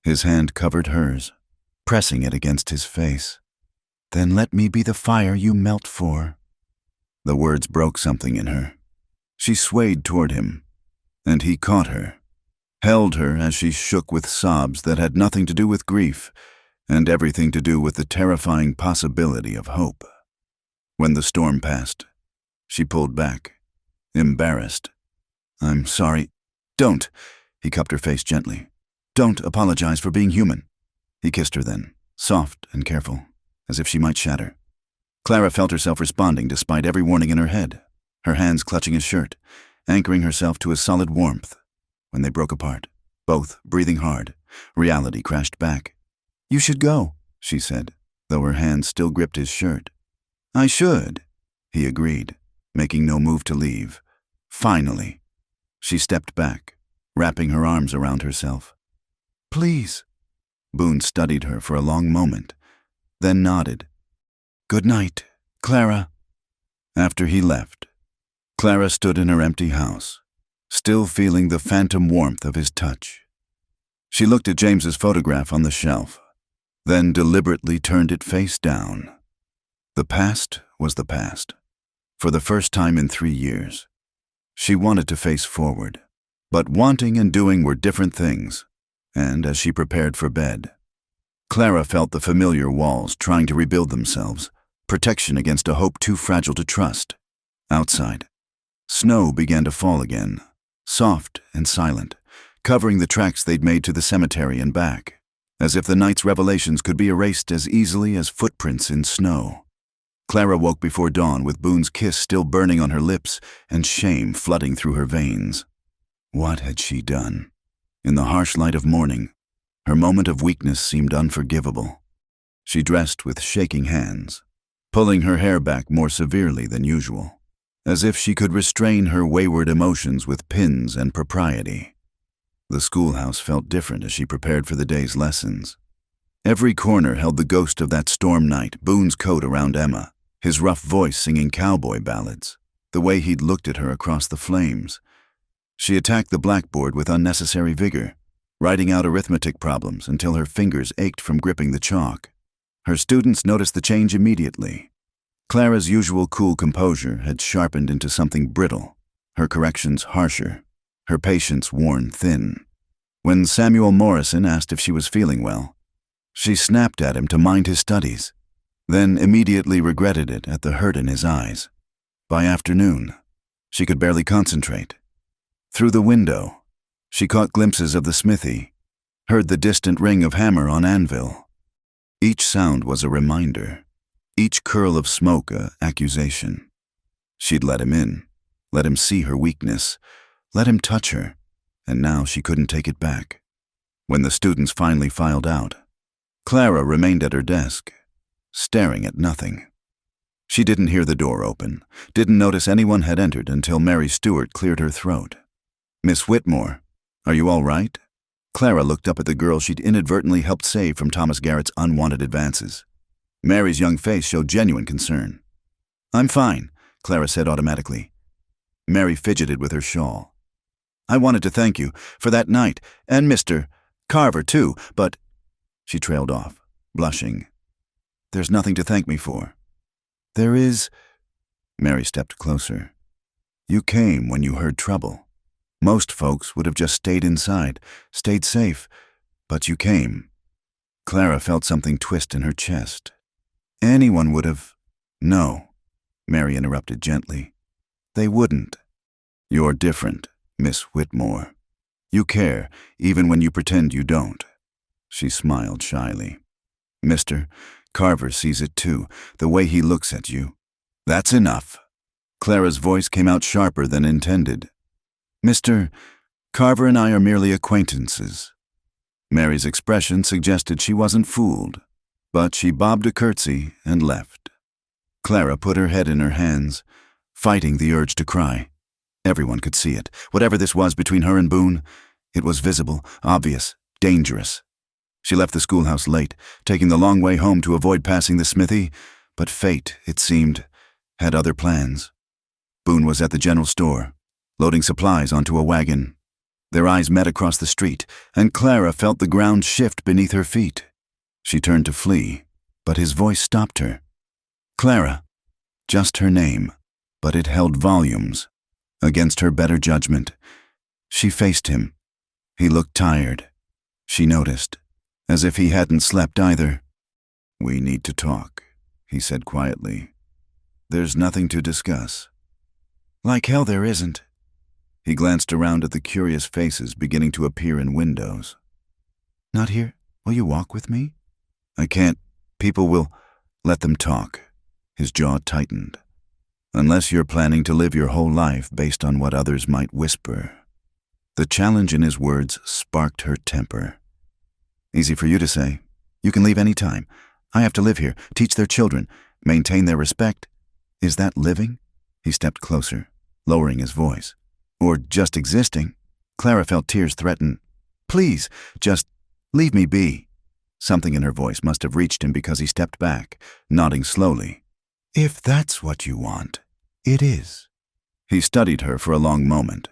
His hand covered hers, pressing it against his face. "Then let me be the fire you melt for." The words broke something in her. She swayed toward him, and he caught her, held her as she shook with sobs that had nothing to do with grief and everything to do with the terrifying possibility of hope. When the storm passed, she pulled back, embarrassed. "I'm sorry." "Don't." He cupped her face gently. "Don't apologize for being human." He kissed her then, soft and careful, as if she might shatter. Clara felt herself responding despite every warning in her head, her hands clutching his shirt, anchoring herself to his solid warmth. When they broke apart, both breathing hard, reality crashed back. "You should go," she said, though her hands still gripped his shirt. "I should," he agreed, making no move to leave. Finally, she stepped back, wrapping her arms around herself. "Please." Boone studied her for a long moment, then nodded. "Good night, Clara." After he left, Clara stood in her empty house, still feeling the phantom warmth of his touch. She looked at James's photograph on the shelf, then deliberately turned it face down. The past was the past. For the first time in 3 years, she wanted to face forward, but wanting and doing were different things, and as she prepared for bed, Clara felt the familiar walls trying to rebuild themselves, protection against a hope too fragile to trust. Outside, snow began to fall again, soft and silent, covering the tracks they'd made to the cemetery and back, as if the night's revelations could be erased as easily as footprints in snow. Clara woke before dawn with Boone's kiss still burning on her lips and shame flooding through her veins. What had she done? In the harsh light of morning, her moment of weakness seemed unforgivable. She dressed with shaking hands, pulling her hair back more severely than usual, as if she could restrain her wayward emotions with pins and propriety. The schoolhouse felt different as she prepared for the day's lessons. Every corner held the ghost of that storm night, Boone's coat around Emma, his rough voice singing cowboy ballads, the way he'd looked at her across the flames. She attacked the blackboard with unnecessary vigor, writing out arithmetic problems until her fingers ached from gripping the chalk. Her students noticed the change immediately. Clara's usual cool composure had sharpened into something brittle, her corrections harsher, her patience worn thin. When Samuel Morrison asked if she was feeling well, she snapped at him to mind his studies, then immediately regretted it at the hurt in his eyes. By afternoon, she could barely concentrate. Through the window, she caught glimpses of the smithy, heard the distant ring of hammer on anvil. Each sound was a reminder. each curl of smoke a accusation. She'd let him in, let him see her weakness, let him touch her, and now she couldn't take it back. When the students finally filed out, Clara remained at her desk, staring at nothing. She didn't hear the door open, didn't notice anyone had entered until Mary Stewart cleared her throat. "Miss Whitmore, are you all right?" Clara looked up at the girl she'd inadvertently helped save from Thomas Garrett's unwanted advances. Mary's young face showed genuine concern. "I'm fine," Clara said automatically. Mary fidgeted with her shawl. "I wanted to thank you for that night, and Mr. Carver too, but—" She trailed off, blushing. "There's nothing to thank me for." "There is—" Mary stepped closer. "You came when you heard trouble. Most folks would have just stayed inside, stayed safe, but you came." Clara felt something twist in her chest. "Anyone would have—" "No," Mary interrupted gently. "They wouldn't. You're different, Miss Whitmore. You care, even when you pretend you don't." She smiled shyly. "Mr. Carver sees it too, the way he looks at you." "That's enough." Clara's voice came out sharper than intended. "Mr. Carver and I are merely acquaintances." Mary's expression suggested she wasn't fooled, but she bobbed a curtsy and left. Clara put her head in her hands, fighting the urge to cry. Everyone could see it. Whatever this was between her and Boone, it was visible, obvious, dangerous. She left the schoolhouse late, taking the long way home to avoid passing the smithy, but fate, it seemed, had other plans. Boone was at the general store, loading supplies onto a wagon. Their eyes met across the street, and Clara felt the ground shift beneath her feet. She turned to flee, but his voice stopped her. "Clara," just her name, but it held volumes. Against her better judgment, she faced him. He looked tired. She noticed, as if he hadn't slept either. "We need to talk," he said quietly. "There's nothing to discuss." "Like hell there isn't." He glanced around at the curious faces beginning to appear in windows. "Not here? Will you walk with me?" "I can't. People will—" "Let them talk." His jaw tightened. "Unless you're planning to live your whole life based on what others might whisper." The challenge in his words sparked her temper. "Easy for you to say. You can leave any time. I have to live here, teach their children, maintain their respect. Is that living?" He stepped closer, lowering his voice. "Or just existing?" Clara felt tears threaten. "Please, just leave me be." Something in her voice must have reached him because he stepped back, nodding slowly. "If that's what you want, it is." He studied her for a long moment,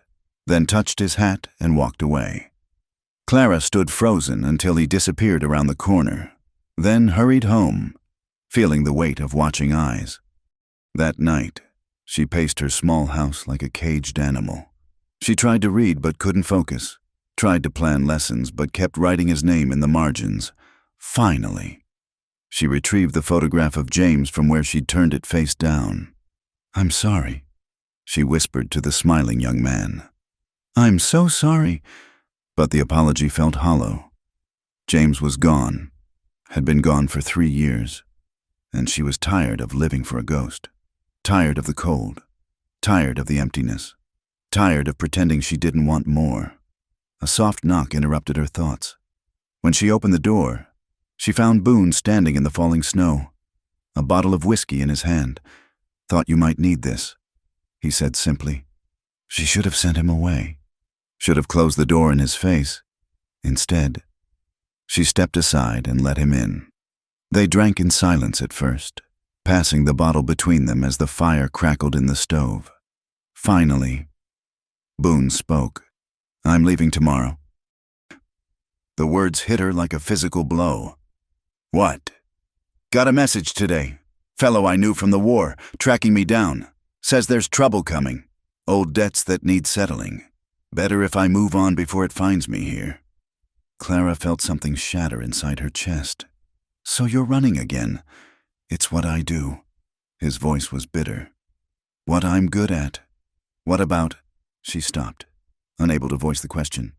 then touched his hat and walked away. Clara stood frozen until he disappeared around the corner, then hurried home, feeling the weight of watching eyes. That night, she paced her small house like a caged animal. She tried to read but couldn't focus, tried to plan lessons but kept writing his name in the margins. Finally, she retrieved the photograph of James from where she'd turned it face down. "I'm sorry," she whispered to the smiling young man. "I'm so sorry." But the apology felt hollow. James was gone, had been gone for 3 years, and she was tired of living for a ghost, tired of the cold, tired of the emptiness, tired of pretending she didn't want more. A soft knock interrupted her thoughts. When she opened the door, she found Boone standing in the falling snow, a bottle of whiskey in his hand. "Thought you might need this," he said simply. She should have sent him away, should have closed the door in his face. Instead, she stepped aside and let him in. They drank in silence at first, passing the bottle between them as the fire crackled in the stove. Finally, Boone spoke. "I'm leaving tomorrow." The words hit her like a physical blow. "What?" "Got a message today. Fellow I knew from the war, tracking me down. Says there's trouble coming. Old debts that need settling. Better if I move on before it finds me here." Clara felt something shatter inside her chest. "So you're running again." "It's what I do." His voice was bitter. "What I'm good at." "What about—" She stopped, unable to voice the question.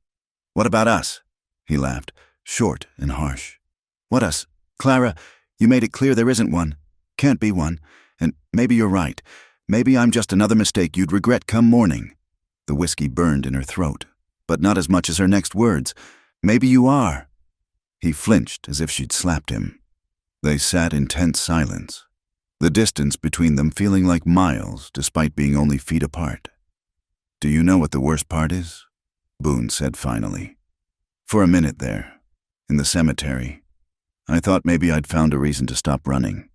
"What about us?" He laughed, short and harsh. "What us? Clara, you made it clear there isn't one. Can't be one. And maybe you're right. Maybe I'm just another mistake you'd regret come morning. The whiskey burned in her throat, but not as much as her next words. Maybe you are. He flinched as if she'd slapped him. They sat in tense silence, the distance between them feeling like miles despite being only feet apart. Do you know what the worst part is? Boone said finally. For a minute there, in the cemetery, I thought maybe I'd found a reason to stop running.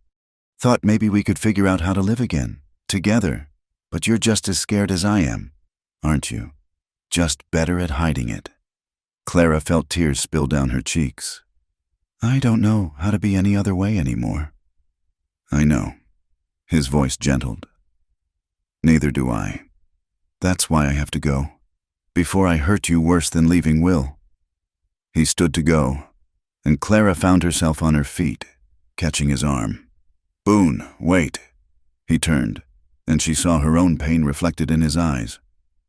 Thought maybe we could figure out how to live again, together. But you're just as scared as I am, aren't you? Just better at hiding it. Clara felt tears spill down her cheeks. I don't know how to be any other way anymore. I know. His voice gentled. Neither do I. That's why I have to go. Before I hurt you worse than leaving Will. He stood to go, and Clara found herself on her feet, catching his arm. Boone, wait. He turned, and she saw her own pain reflected in his eyes.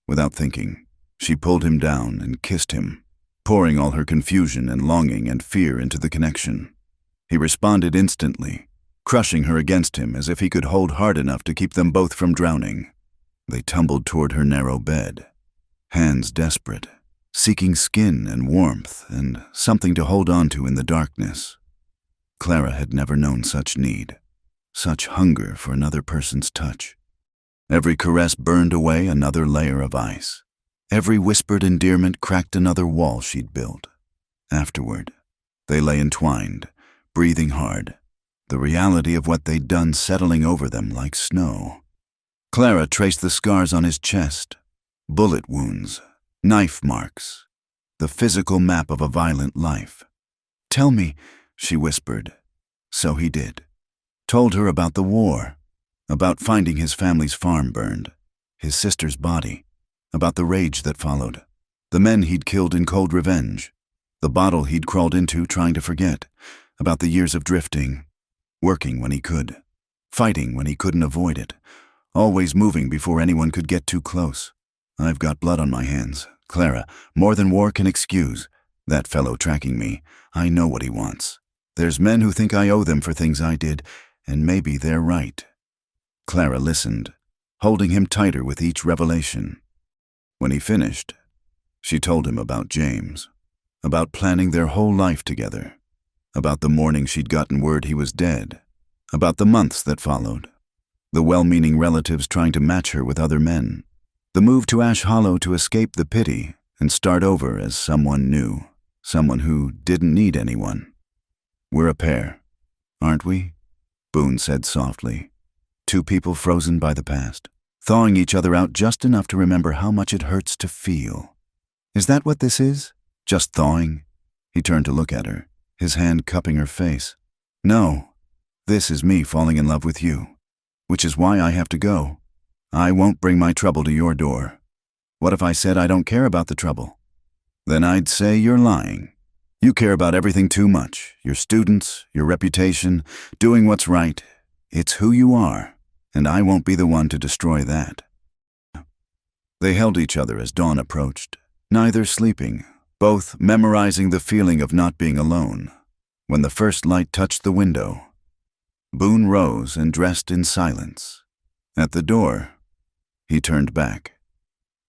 Without thinking, she pulled him down and kissed him, pouring all her confusion and longing and fear into the connection. He responded instantly, crushing her against him as if he could hold hard enough to keep them both from drowning. They tumbled toward her narrow bed, hands desperate, seeking skin and warmth and something to hold on to in the darkness. Clara had never known such need, such hunger for another person's touch. Every caress burned away another layer of ice. Every whispered endearment cracked another wall she'd built. Afterward, they lay entwined, breathing hard, the reality of what they'd done settling over them like snow. Clara traced the scars on his chest, bullet wounds, knife marks, the physical map of a violent life. Tell me, she whispered. So he did. Told her about the war, about finding his family's farm burned, his sister's body, about the rage that followed, the men he'd killed in cold revenge, the bottle he'd crawled into trying to forget, about the years of drifting, working when he could, fighting when he couldn't avoid it, always moving before anyone could get too close. I've got blood on my hands, Clara, more than war can excuse. That fellow tracking me, I know what he wants. There's men who think I owe them for things I did, and maybe they're right. Clara listened, holding him tighter with each revelation. When he finished, she told him about James, about planning their whole life together, about the morning she'd gotten word he was dead, about the months that followed, the well-meaning relatives trying to match her with other men, the move to Ash Hollow to escape the pity and start over as someone new, someone who didn't need anyone. We're a pair, aren't we? Boone said softly. Two people frozen by the past, thawing each other out just enough to remember how much it hurts to feel. Is that what this is? Just thawing? He turned to look at her, his hand cupping her face. No, this is me falling in love with you, which is why I have to go. I won't bring my trouble to your door. What if I said I don't care about the trouble? Then I'd say you're lying. You care about everything too much, your students, your reputation, doing what's right. It's who you are, and I won't be the one to destroy that. They held each other as dawn approached, neither sleeping, both memorizing the feeling of not being alone. When the first light touched the window, Boone rose and dressed in silence. At the door, he turned back.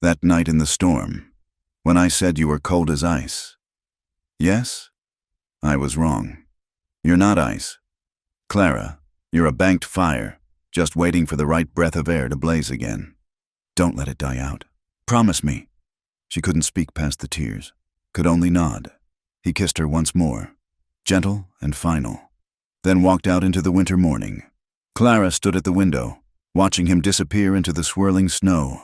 That night in the storm, when I said you were cold as ice. Yes? I was wrong. You're not ice. Clara, you're a banked fire, just waiting for the right breath of air to blaze again. Don't let it die out. Promise me. She couldn't speak past the tears, could only nod. He kissed her once more, gentle and final, then walked out into the winter morning. Clara stood at the window, watching him disappear into the swirling snow,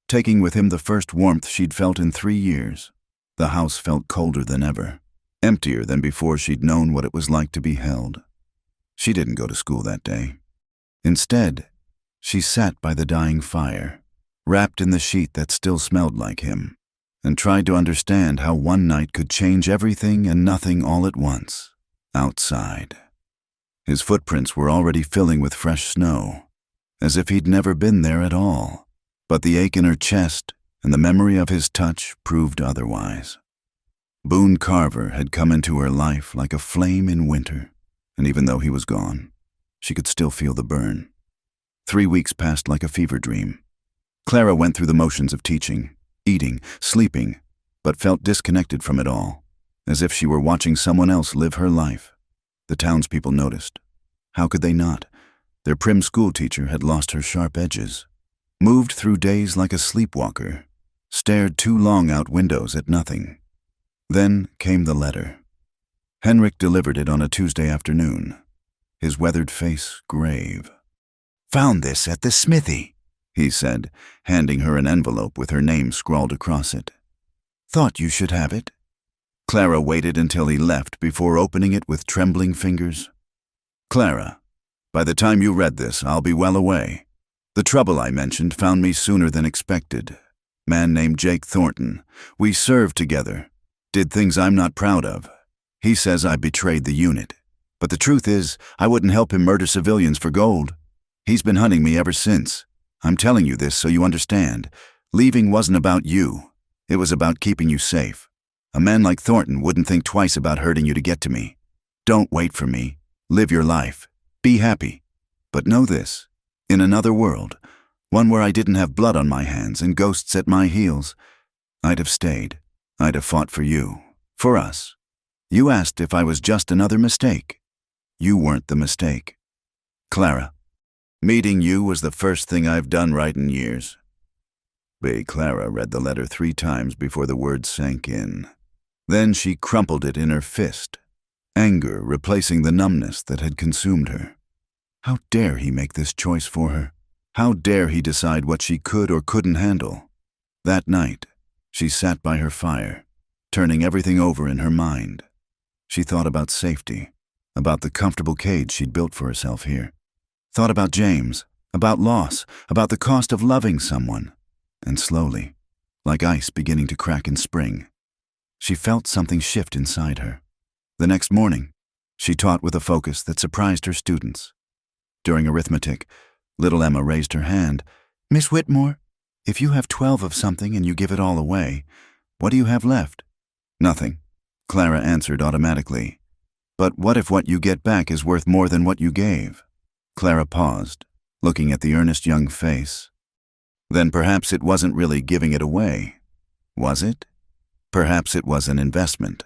taking with him the first warmth she'd felt in 3 years. The house felt colder than ever, emptier than before she'd known what it was like to be held. She didn't go to school that day. Instead, she sat by the dying fire, wrapped in the sheet that still smelled like him, and tried to understand how one night could change everything and nothing all at once, outside. His footprints were already filling with fresh snow, as if he'd never been there at all, but the ache in her chest and the memory of his touch proved otherwise. Boone Carver had come into her life like a flame in winter, and even though he was gone, She could still feel the burn. 3 weeks passed like a fever dream. Clara went through the motions of teaching, eating, sleeping, but felt disconnected from it all, as if she were watching someone else live her life. The townspeople noticed. How could they not? Their prim schoolteacher had lost her sharp edges, moved through days like a sleepwalker, stared too long out windows at nothing. Then came the letter. Henrik delivered it on a Tuesday afternoon, his weathered face grave. "Found this at the smithy," he said, handing her an envelope with her name scrawled across it. "Thought you should have it." Clara waited until he left before opening it with trembling fingers. "Clara, by the time you read this, I'll be well away. The trouble I mentioned found me sooner than expected. Man named Jake Thornton. We served together. Did things I'm not proud of. He says I betrayed the unit. But the truth is, I wouldn't help him murder civilians for gold. He's been hunting me ever since. I'm telling you this so you understand. Leaving wasn't about you. It was about keeping you safe. A man like Thornton wouldn't think twice about hurting you to get to me. Don't wait for me. Live your life. Be happy. But know this. In another world, one where I didn't have blood on my hands and ghosts at my heels, I'd have stayed. I'd have fought for you. For us. You asked if I was just another mistake. You weren't the mistake. Clara, meeting you was the first thing I've done right in years." Clara read the letter 3 times before the words sank in. Then she crumpled it in her fist, anger replacing the numbness that had consumed her. How dare he make this choice for her? How dare he decide what she could or couldn't handle? That night, she sat by her fire, turning everything over in her mind. She thought about safety, about the comfortable cage she'd built for herself here. Thought about James, about loss, about the cost of loving someone. And slowly, like ice beginning to crack in spring, she felt something shift inside her. The next morning, she taught with a focus that surprised her students. During arithmetic, little Emma raised her hand. "Miss Whitmore, if you have 12 of something and you give it all away, what do you have left?" "Nothing," Clara answered automatically. "But what if what you get back is worth more than what you gave?" Clara paused, looking at the earnest young face. Then perhaps it wasn't really giving it away, was it? Perhaps it was an investment.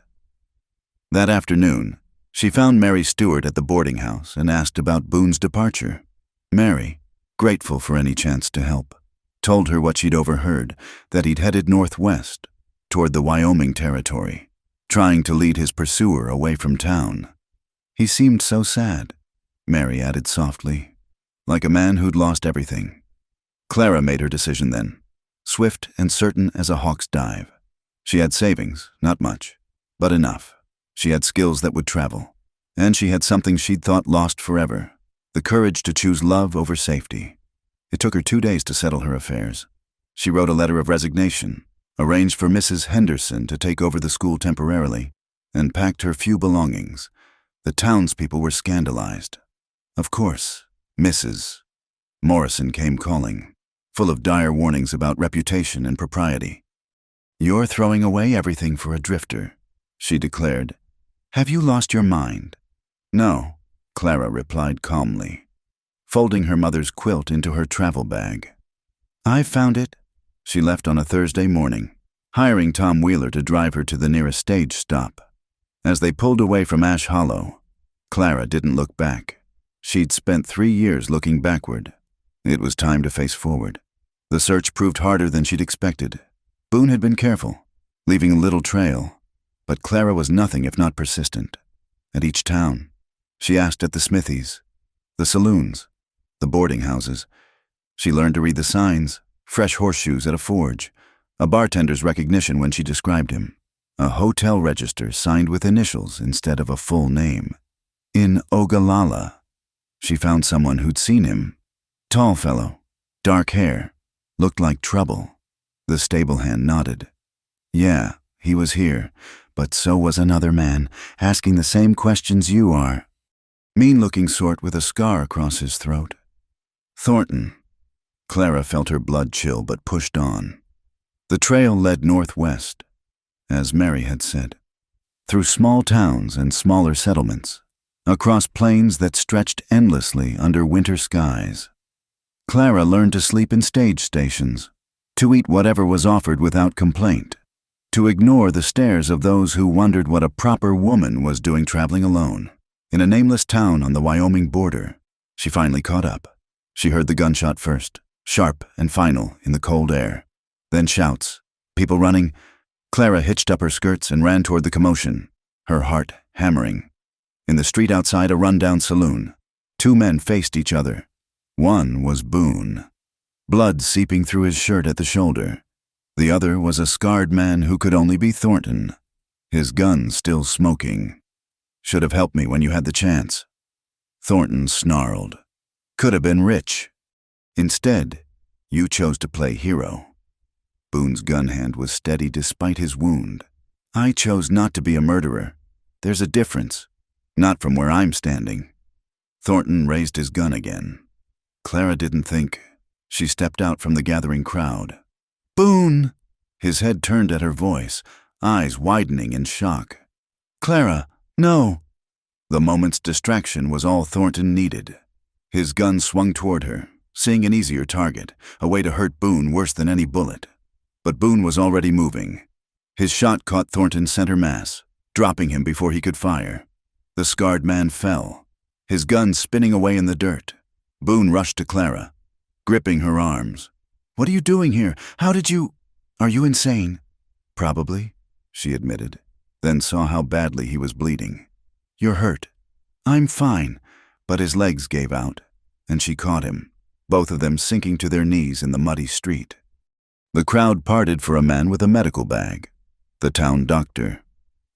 That afternoon, she found Mary Stewart at the boarding house and asked about Boone's departure. Mary, grateful for any chance to help, told her what she'd overheard, that he'd headed northwest, toward the Wyoming territory, trying to lead his pursuer away from town. "He seemed so sad," Mary added softly, "like a man who'd lost everything." Clara made her decision then, swift and certain as a hawk's dive. She had savings, not much, but enough. She had skills that would travel, and she had something she'd thought lost forever, the courage to choose love over safety. It took her 2 days to settle her affairs. She wrote a letter of resignation, arranged for Mrs. Henderson to take over the school temporarily, and packed her few belongings. The townspeople were scandalized. Of course, Mrs. Morrison came calling, full of dire warnings about reputation and propriety. "You're throwing away everything for a drifter," she declared. "Have you lost your mind?" "No," Clara replied calmly, folding her mother's quilt into her travel bag. "I've found it." She left on a Thursday morning, hiring Tom Wheeler to drive her to the nearest stage stop. As they pulled away from Ash Hollow, Clara didn't look back. She'd spent 3 years looking backward. It was time to face forward. The search proved harder than she'd expected. Boone had been careful, leaving little trail, but Clara was nothing if not persistent. At each town, she asked at the smithies, the saloons, the boarding houses. She learned to read the signs, fresh horseshoes at a forge, a bartender's recognition when she described him, a hotel register signed with initials instead of a full name. In Ogallala, she found someone who'd seen him. Tall fellow, dark hair, looked like trouble. The stable hand nodded. "Yeah, he was here, but so was another man, asking the same questions you are. Mean-looking sort with a scar across his throat. Thornton." Clara felt her blood chill but pushed on. The trail led northwest, as Mary had said, through small towns and smaller settlements, across plains that stretched endlessly under winter skies. Clara learned to sleep in stage stations, to eat whatever was offered without complaint, to ignore the stares of those who wondered what a proper woman was doing traveling alone. In a nameless town on the Wyoming border, she finally caught up. She heard the gunshot first, sharp and final in the cold air. Then shouts, people running. Clara hitched up her skirts and ran toward the commotion, her heart hammering. In the street outside a rundown saloon, two men faced each other. One was Boone, blood seeping through his shirt at the shoulder. The other was a scarred man who could only be Thornton, his gun still smoking. Should have helped me when you had the chance. Thornton snarled. Could have been rich. Instead, you chose to play hero. Boone's gun hand was steady despite his wound. I chose not to be a murderer. There's a difference. Not from where I'm standing. Thornton raised his gun again. Clara didn't think. She stepped out from the gathering crowd. Boone! His head turned at her voice, eyes widening in shock. Clara, no! The moment's distraction was all Thornton needed. His gun swung toward her, seeing an easier target, a way to hurt Boone worse than any bullet. But Boone was already moving. His shot caught Thornton's center mass, dropping him before he could fire. The scarred man fell, his gun spinning away in the dirt. Boone rushed to Clara, gripping her arms. What are you doing here? How did you... Are you insane? Probably, she admitted, then saw how badly he was bleeding. You're hurt. I'm fine, but his legs gave out, and she caught him, both of them sinking to their knees in the muddy street. The crowd parted for a man with a medical bag, the town doctor,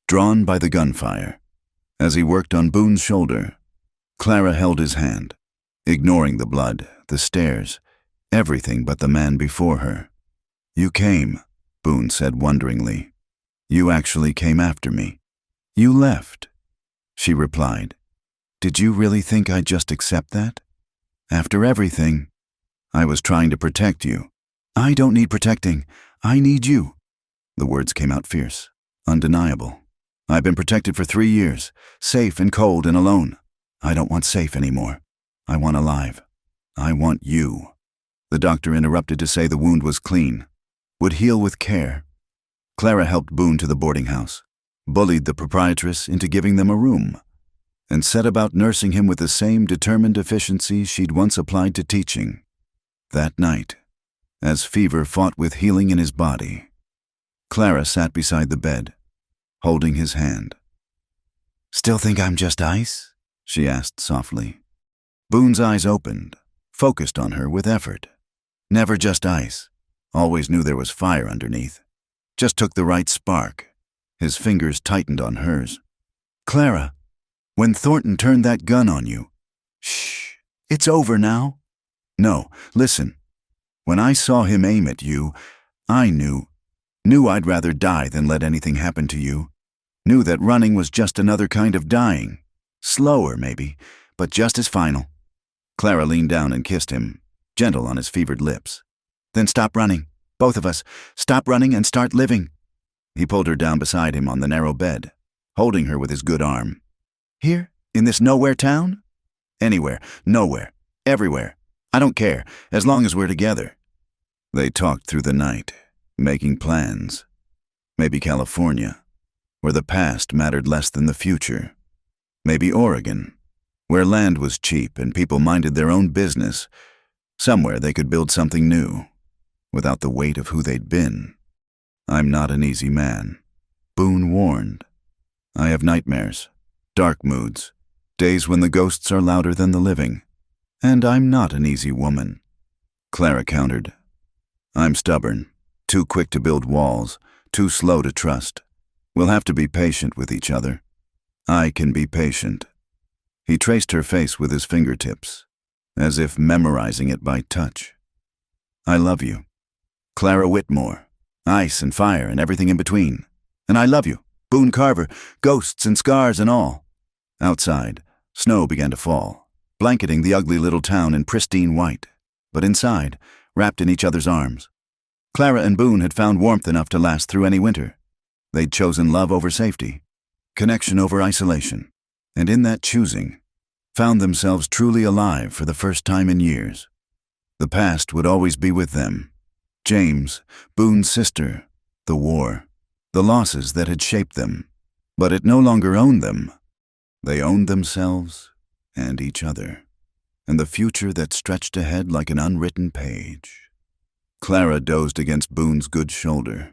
drawn by the gunfire. As he worked on Boone's shoulder, Clara held his hand, ignoring the blood, the stares, everything but the man before her. You came, Boone said wonderingly. You actually came after me. You left, she replied. Did you really think I'd just accept that? After everything, I was trying to protect you. I don't need protecting. I need you. The words came out fierce, undeniable. I've been protected for 3 years, safe and cold and alone. I don't want safe anymore. I want alive. I want you. The doctor interrupted to say the wound was clean, would heal with care. Clara helped Boone to the boarding house, bullied the proprietress into giving them a room, and set about nursing him with the same determined efficiency she'd once applied to teaching. That night, as fever fought with healing in his body, Clara sat beside the bed, holding his hand. Still think I'm just ice? She asked softly. Boone's eyes opened, focused on her with effort. Never just ice. Always knew there was fire underneath. Just took the right spark. His fingers tightened on hers. Clara, when Thornton turned that gun on you... Shh, it's over now. No, listen. When I saw him aim at you, I knew I'd rather die than let anything happen to you. Knew that running was just another kind of dying. Slower, maybe, but just as final. Clara leaned down and kissed him, gentle on his fevered lips. Then stop running. Both of us. Stop running and start living. He pulled her down beside him on the narrow bed, holding her with his good arm. Here? In this nowhere town? Anywhere. Nowhere. Everywhere. I don't care, as long as we're together. They talked through the night, making plans. Maybe California, where the past mattered less than the future. Maybe Oregon, where land was cheap and people minded their own business. Somewhere they could build something new, without the weight of who they'd been. I'm not an easy man, Boone warned. I have nightmares, dark moods, days when the ghosts are louder than the living. And I'm not an easy woman, Clara countered. I'm stubborn, too quick to build walls, too slow to trust. We'll have to be patient with each other. I can be patient. He traced her face with his fingertips, as if memorizing it by touch. I love you. Clara Whitmore, ice and fire and everything in between. And I love you, Boone Carver, ghosts and scars and all. Outside, snow began to fall, blanketing the ugly little town in pristine white, but inside, wrapped in each other's arms. Clara and Boone had found warmth enough to last through any winter. They'd chosen love over safety, connection over isolation. and in that choosing, found themselves truly alive for the first time in years. The past would always be with them. James, Boone's sister, the war, the losses that had shaped them. But it no longer owned them. They owned themselves and each other, and the future that stretched ahead like an unwritten page. Clara dozed against Boone's good shoulder,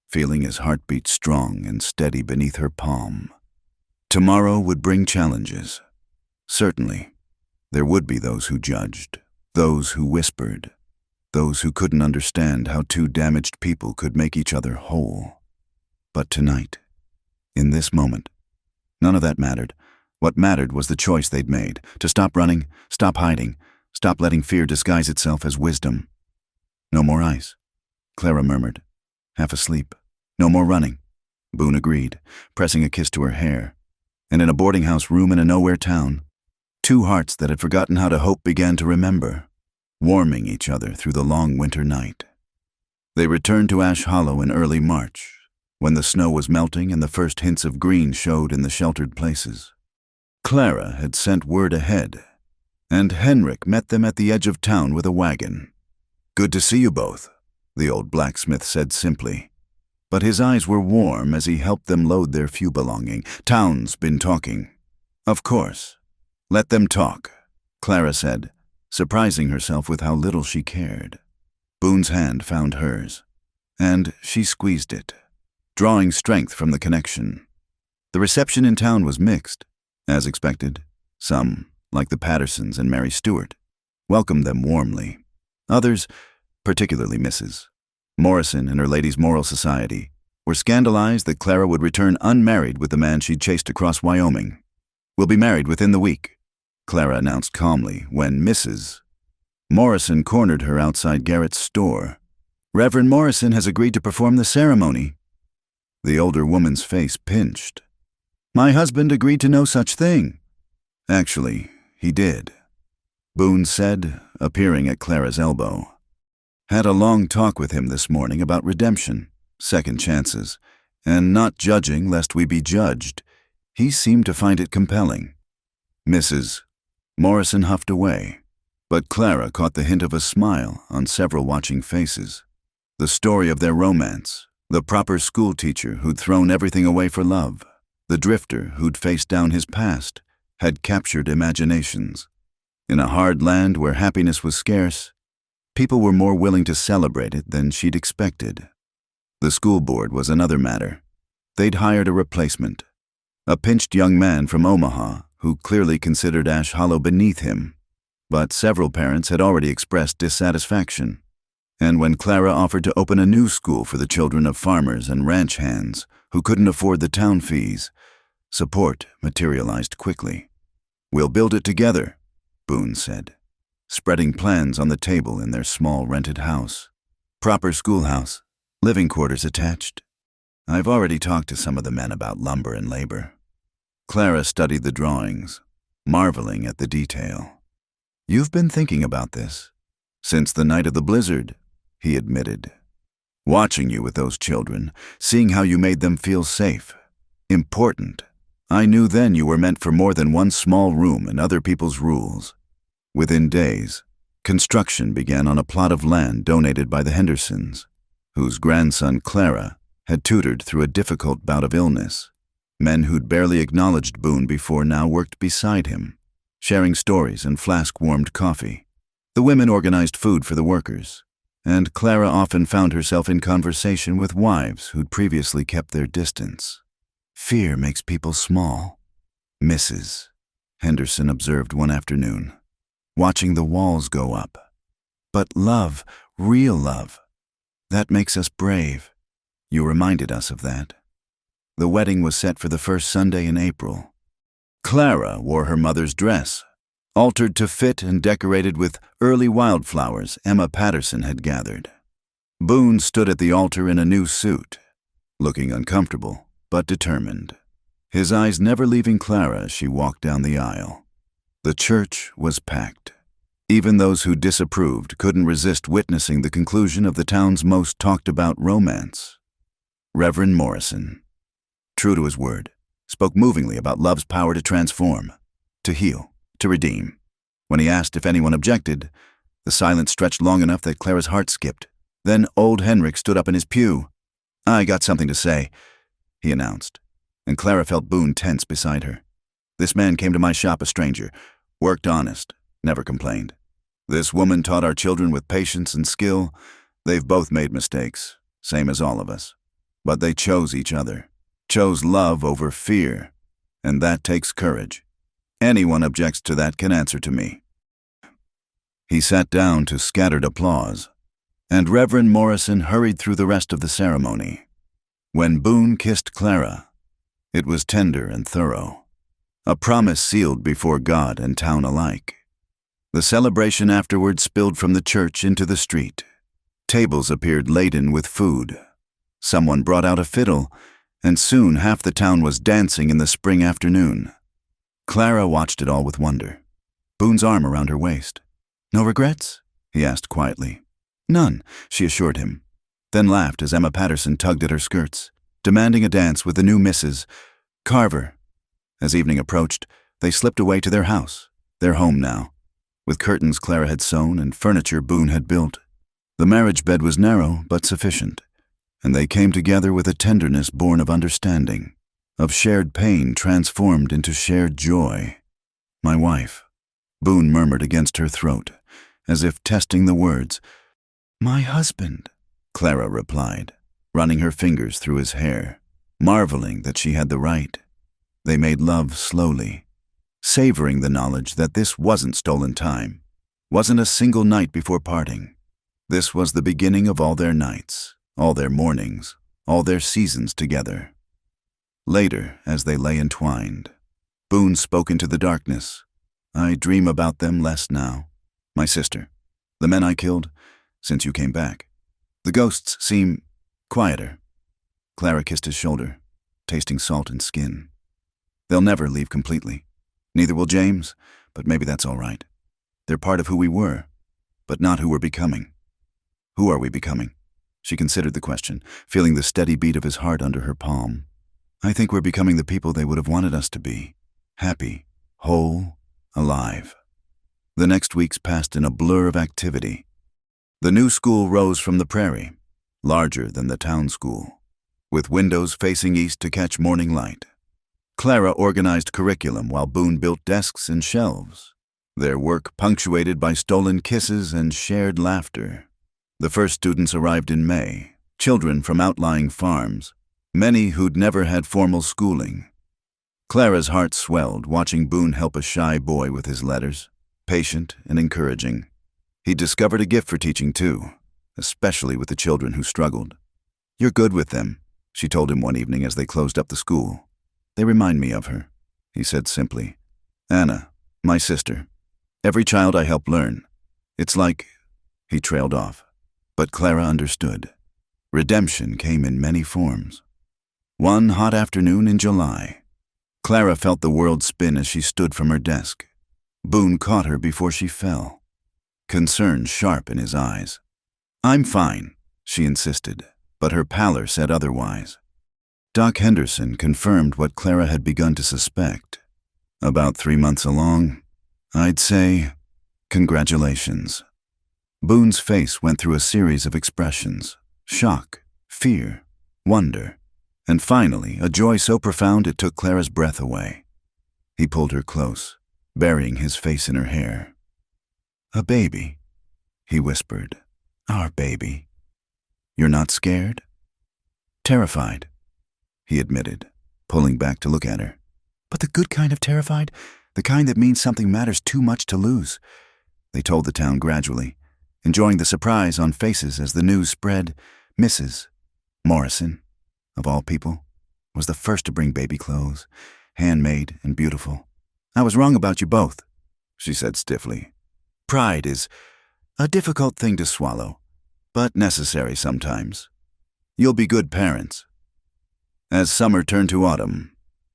feeling his heartbeat strong and steady beneath her palm. Tomorrow would bring challenges. Certainly, there would be those who judged, those who whispered, those who couldn't understand how two damaged people could make each other whole. But tonight, in this moment, none of that mattered. What mattered was the choice they'd made, to stop running, stop hiding, stop letting fear disguise itself as wisdom. No more ice, Clara murmured, half asleep. No more running, Boone agreed, pressing a kiss to her hair. And in a boarding house room in a nowhere town, two hearts that had forgotten how to hope began to remember, warming each other through the long winter night. They returned to Ash Hollow in early March, when the snow was melting and the first hints of green showed in the sheltered places. Clara had sent word ahead, and Henrik met them at the edge of town with a wagon. "Good to see you both," the old blacksmith said simply. But his eyes were warm as he helped them load their few belongings. "Town's been talking." "Of course. Let them talk," Clara said, surprising herself with how little she cared. Boone's hand found hers, and she squeezed it, drawing strength from the connection. The reception in town was mixed, as expected. Some, like the Pattersons and Mary Stewart, welcomed them warmly. Others, particularly Mrs. Morrison and her Ladies' Moral Society, were scandalized that Clara would return unmarried with the man she'd chased across Wyoming. "We'll be married within the week," Clara announced calmly when Mrs. Morrison cornered her outside Garrett's store. "Reverend Morrison has agreed to perform the ceremony." The older woman's face pinched. "My husband agreed to no such thing." "Actually, he did," Boone said, appearing at Clara's elbow. "Had a long talk with him this morning about redemption, second chances, and not judging lest we be judged. He seemed to find it compelling." Mrs. Morrison huffed away, but Clara caught the hint of a smile on several watching faces. The story of their romance, the proper schoolteacher who'd thrown everything away for love, the drifter who'd faced down his past, had captured imaginations. In a hard land where happiness was scarce, people were more willing to celebrate it than she'd expected. The school board was another matter. They'd hired a replacement, a pinched young man from Omaha who clearly considered Ash Hollow beneath him. But several parents had already expressed dissatisfaction. And when Clara offered to open a new school for the children of farmers and ranch hands who couldn't afford the town fees, support materialized quickly. "We'll build it together," Boone said, spreading plans on the table in their small rented house. "Proper schoolhouse, living quarters attached. I've already talked to some of the men about lumber and labor." Clara studied the drawings, marveling at the detail. "You've been thinking about this since the night of the blizzard," he admitted. "Watching you with those children, seeing how you made them feel safe, important. I knew then you were meant for more than one small room and other people's rules." Within days, construction began on a plot of land donated by the Hendersons, whose grandson Clara had tutored through a difficult bout of illness. Men who'd barely acknowledged Boone before now worked beside him, sharing stories and flask-warmed coffee. The women organized food for the workers, and Clara often found herself in conversation with wives who'd previously kept their distance. "Fear makes people small," Mrs. Henderson observed one afternoon, watching the walls go up. "But love, real love, that makes us brave." You reminded us of that. The wedding was set for the first Sunday in April. Clara wore her mother's dress, altered to fit and decorated with early wildflowers Emma Patterson had gathered. Boone stood at the altar in a new suit, looking uncomfortable but determined, his eyes never leaving Clara as she walked down the aisle. The church was packed. Even those who disapproved couldn't resist witnessing the conclusion of the town's most talked-about romance. Reverend Morrison, true to his word, spoke movingly about love's power to transform, to heal, to redeem. When he asked if anyone objected, the silence stretched long enough that Clara's heart skipped. Then old Henrik stood up in his pew. "I got something to say," he announced, and Clara felt Boone tense beside her. "This man came to my shop a stranger, worked honest, never complained. This woman taught our children with patience and skill. They've both made mistakes, same as all of us. But they chose each other, chose love over fear, and that takes courage. Anyone objects to that can answer to me." He sat down to scattered applause, and Reverend Morrison hurried through the rest of the ceremony. When Boone kissed Clara, it was tender and thorough, a promise sealed before God and town alike. The celebration afterward spilled from the church into the street. Tables appeared laden with food. Someone brought out a fiddle, and soon half the town was dancing in the spring afternoon. Clara watched it all with wonder, Boone's arm around her waist. "No regrets?" he asked quietly. "None," she assured him, then laughed as Emma Patterson tugged at her skirts, demanding a dance with the new Mrs. Carver. As evening approached, they slipped away to their house, their home now, with curtains Clara had sewn and furniture Boone had built. The marriage bed was narrow but sufficient, and they came together with a tenderness born of understanding, of shared pain transformed into shared joy. "My wife," Boone murmured against her throat, as if testing the words. "My husband," Clara replied, running her fingers through his hair, marveling that she had the right. They made love slowly, savoring the knowledge that this wasn't stolen time, wasn't a single night before parting. This was the beginning of all their nights, all their mornings, all their seasons together. Later, as they lay entwined, Boone spoke into the darkness. "I dream about them less now. My sister, the men I killed, since you came back. The ghosts seem quieter." Clara kissed his shoulder, tasting salt and skin. "They'll never leave completely. Neither will James, but maybe that's all right. They're part of who we were, but not who we're becoming." "Who are we becoming?" She considered the question, feeling the steady beat of his heart under her palm. "I think we're becoming the people they would have wanted us to be. Happy, whole, alive." The next weeks passed in a blur of activity. The new school rose from the prairie, larger than the town school, with windows facing east to catch morning light. Clara organized curriculum while Boone built desks and shelves, their work punctuated by stolen kisses and shared laughter. The first students arrived in May, children from outlying farms, many who'd never had formal schooling. Clara's heart swelled watching Boone help a shy boy with his letters, patient and encouraging. He discovered a gift for teaching too, especially with the children who struggled. "You're good with them," she told him one evening as they closed up the school. "They remind me of her," he said simply. "Anna, my sister. Every child I help learn. It's like—" He trailed off. But Clara understood. Redemption came in many forms. One hot afternoon in July, Clara felt the world spin as she stood from her desk. Boone caught her before she fell, concern sharp in his eyes. "I'm fine," she insisted, but her pallor said otherwise. Doc Henderson confirmed what Clara had begun to suspect. "About 3 months along, I'd say, congratulations." Boone's face went through a series of expressions: shock, fear, wonder, and finally a joy so profound it took Clara's breath away. He pulled her close, burying his face in her hair. "A baby," he whispered. "Our baby. You're not scared?" "Terrified," he admitted, pulling back to look at her. "But the good kind of terrified, the kind that means something matters too much to lose." They told the town gradually, enjoying the surprise on faces as the news spread. Mrs. Morrison, of all people, was the first to bring baby clothes, handmade and beautiful. "I was wrong about you both," she said stiffly. "Pride is a difficult thing to swallow, but necessary sometimes. You'll be good parents." As summer turned to autumn,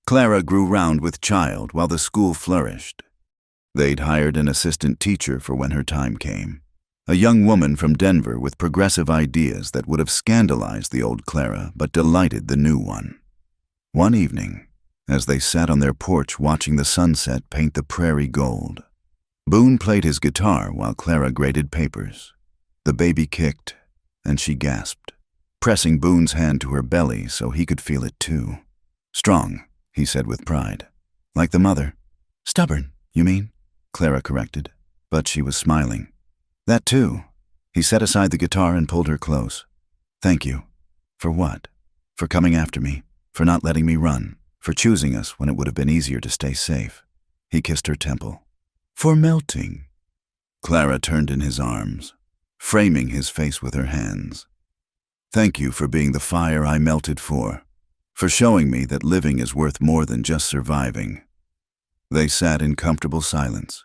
Clara grew round with child while the school flourished. They'd hired an assistant teacher for when her time came, a young woman from Denver with progressive ideas that would have scandalized the old Clara but delighted the new one. One evening, as they sat on their porch watching the sunset paint the prairie gold. Boone played his guitar while Clara graded papers. The baby kicked, and she gasped, pressing Boone's hand to her belly so he could feel it too. "Strong," he said with pride. "Like the mother." "Stubborn, you mean?" Clara corrected, but she was smiling. "That too." He set aside the guitar and pulled her close. "Thank you." "For what?" "For coming after me, for not letting me run, for choosing us when it would have been easier to stay safe." He kissed her temple. "For melting." Clara turned in his arms, framing his face with her hands. "Thank you for being the fire I melted for showing me that living is worth more than just surviving." They sat in comfortable silence,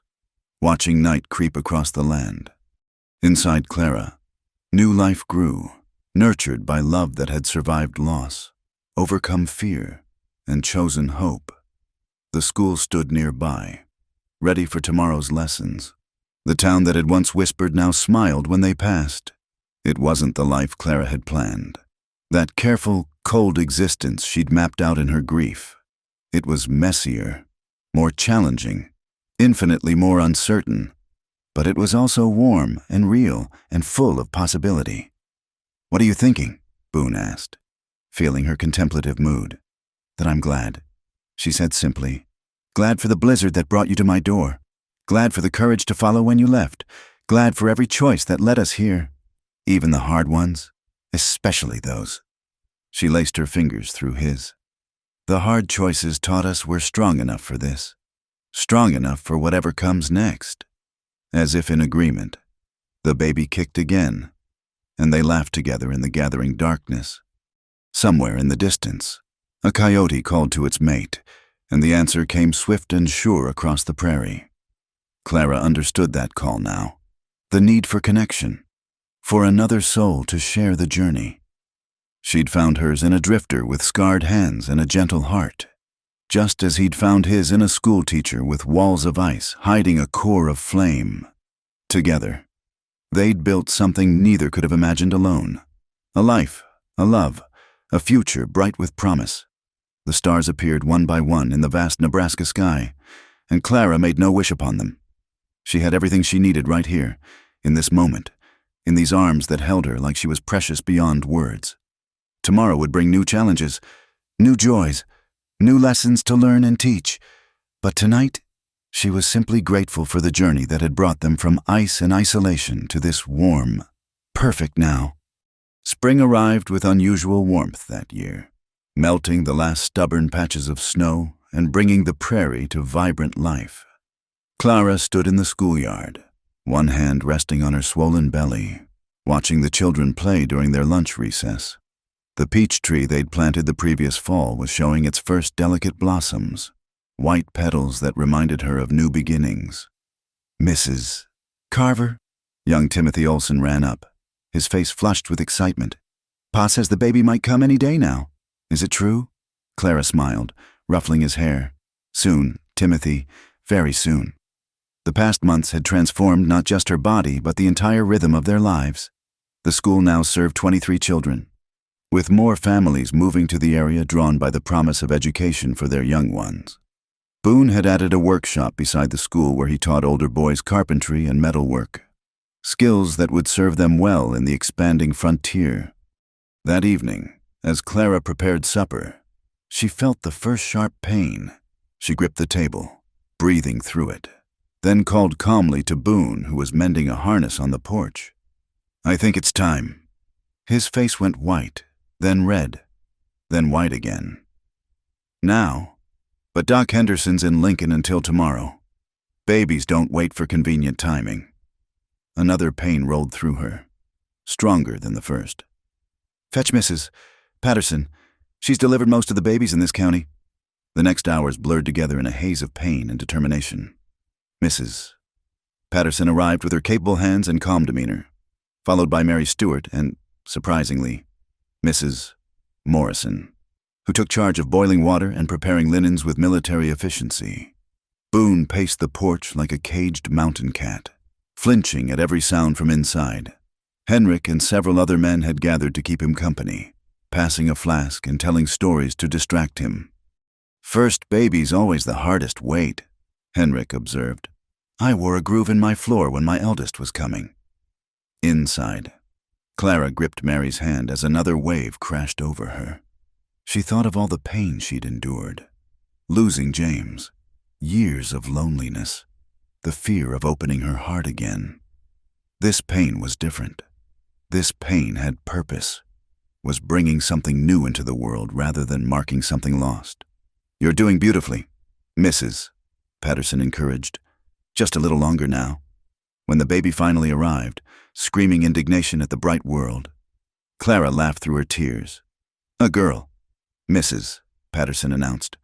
watching night creep across the land. Inside Clara, new life grew, nurtured by love that had survived loss, overcome fear, and chosen hope. The school stood nearby, ready for tomorrow's lessons. The town that had once whispered now smiled when they passed. It wasn't the life Clara had planned, that careful, cold existence she'd mapped out in her grief. It was messier, more challenging, infinitely more uncertain, but it was also warm and real and full of possibility. "What are you thinking?" Boone asked, feeling her contemplative mood. "That I'm glad," she said simply. "Glad for the blizzard that brought you to my door. Glad for the courage to follow when you left. Glad for every choice that led us here. Even the hard ones, especially those." She laced her fingers through his. "The hard choices taught us we're strong enough for this. Strong enough for whatever comes next." As if in agreement, the baby kicked again, and they laughed together in the gathering darkness. Somewhere in the distance, a coyote called to its mate, and the answer came swift and sure across the prairie. Clara understood that call now, the need for connection, for another soul to share the journey. She'd found hers in a drifter with scarred hands and a gentle heart, just as he'd found his in a schoolteacher with walls of ice hiding a core of flame. Together, they'd built something neither could have imagined alone. A life, a love, a future bright with promise. The stars appeared one by one in the vast Nebraska sky, and Clara made no wish upon them. She had everything she needed right here, in this moment, in these arms that held her like she was precious beyond words. Tomorrow would bring new challenges, new joys, new lessons to learn and teach. But tonight, she was simply grateful for the journey that had brought them from ice and isolation to this warm, perfect now. Spring arrived with unusual warmth that year, melting the last stubborn patches of snow and bringing the prairie to vibrant life. Clara stood in the schoolyard, one hand resting on her swollen belly, watching the children play during their lunch recess. The peach tree they'd planted the previous fall was showing its first delicate blossoms, white petals that reminded her of new beginnings. "Mrs. Carver?" Young Timothy Olson ran up, his face flushed with excitement. "Pa says the baby might come any day now. Is it true?" Clara smiled, ruffling his hair. "Soon, Timothy, very soon." The past months had transformed not just her body, but the entire rhythm of their lives. The school now served 23 children, with more families moving to the area drawn by the promise of education for their young ones. Boone had added a workshop beside the school where he taught older boys carpentry and metalwork, skills that would serve them well in the expanding frontier. That evening, as Clara prepared supper, she felt the first sharp pain. She gripped the table, breathing through it, then called calmly to Boone, who was mending a harness on the porch. "I think it's time." His face went white, then red, then white again. "Now, but Doc Henderson's in Lincoln until tomorrow. Babies don't wait for convenient timing." Another pain rolled through her, stronger than the first. "Fetch Mrs. Patterson. She's delivered most of the babies in this county." The next hours blurred together in a haze of pain and determination. Mrs. Patterson arrived with her capable hands and calm demeanor, followed by Mary Stewart and, surprisingly, Mrs. Morrison, who took charge of boiling water and preparing linens with military efficiency. Boone paced the porch like a caged mountain cat, flinching at every sound from inside. Henrik and several other men had gathered to keep him company, passing a flask and telling stories to distract him. First baby's always the hardest weight, Henrik observed. I wore a groove in my floor when my eldest was coming. Inside, Clara gripped Mary's hand as another wave crashed over her. She thought of all the pain she'd endured. Losing James, years of loneliness, the fear of opening her heart again. This pain was different. This pain had purpose, was bringing something new into the world rather than marking something lost. You're doing beautifully, Mrs., Patterson encouraged. Just a little longer now. When the baby finally arrived, screaming indignation at the bright world, Clara laughed through her tears. A girl, Mrs., Patterson announced,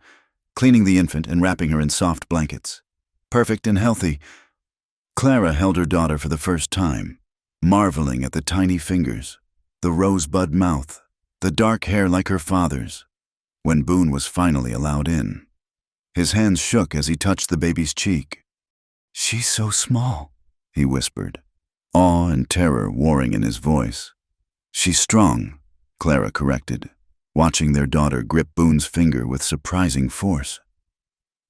cleaning the infant and wrapping her in soft blankets. Perfect and healthy. Clara held her daughter for the first time, marveling at the tiny fingers, the rosebud mouth, the dark hair like her father's. When Boone was finally allowed in, his hands shook as he touched the baby's cheek. She's so small, he whispered, awe and terror warring in his voice. She's strong, Clara corrected, watching their daughter grip Boone's finger with surprising force.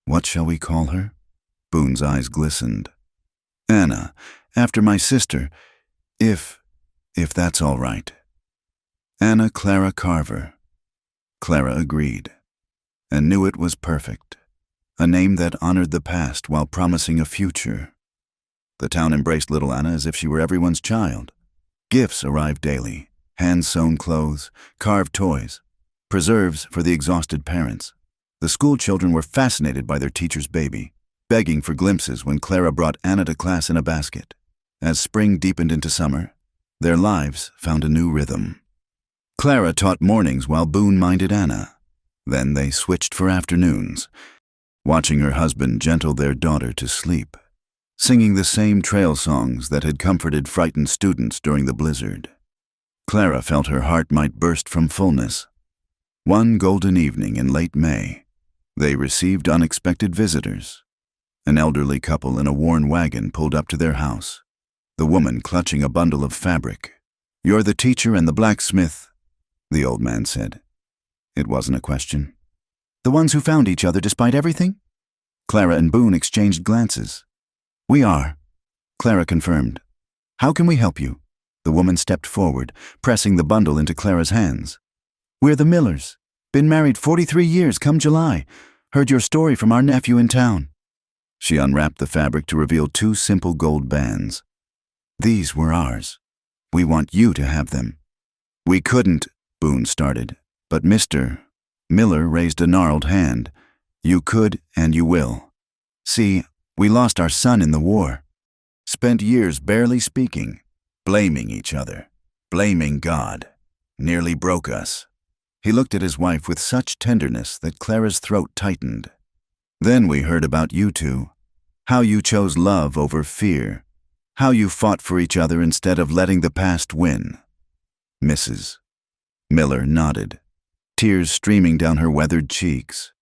What shall we call her? Boone's eyes glistened. Anna, after my sister, if that's all right. Anna Clara Carver. Clara agreed, and knew it was perfect, a name that honored the past while promising a future. The town embraced little Anna as if she were everyone's child. Gifts arrived daily, hand-sewn clothes, carved toys, preserves for the exhausted parents. The school children were fascinated by their teacher's baby, begging for glimpses when Clara brought Anna to class in a basket. As spring deepened into summer, their lives found a new rhythm. Clara taught mornings while Boone minded Anna. Then they switched for afternoons, watching her husband gentle their daughter to sleep, singing the same trail songs that had comforted frightened students during the blizzard. Clara felt her heart might burst from fullness. One golden evening in late May, they received unexpected visitors. An elderly couple in a worn wagon pulled up to their house, the woman clutching a bundle of fabric. You're the teacher and the blacksmith, the old man said. It wasn't a question. The ones who found each other despite everything? Clara and Boone exchanged glances. We are, Clara confirmed. How can we help you? The woman stepped forward, pressing the bundle into Clara's hands. We're the Millers. Been married 43 years come July. Heard your story from our nephew in town. She unwrapped the fabric to reveal 2 simple gold bands. These were ours. We want you to have them. We couldn't, Boone started, but Mr. Miller raised a gnarled hand. You could and you will. See, we lost our son in the war. Spent years barely speaking, blaming each other, blaming God. Nearly broke us. He looked at his wife with such tenderness that Clara's throat tightened. Then we heard about you two, how you chose love over fear, how you fought for each other instead of letting the past win. Mrs. Miller nodded, tears streaming down her weathered cheeks.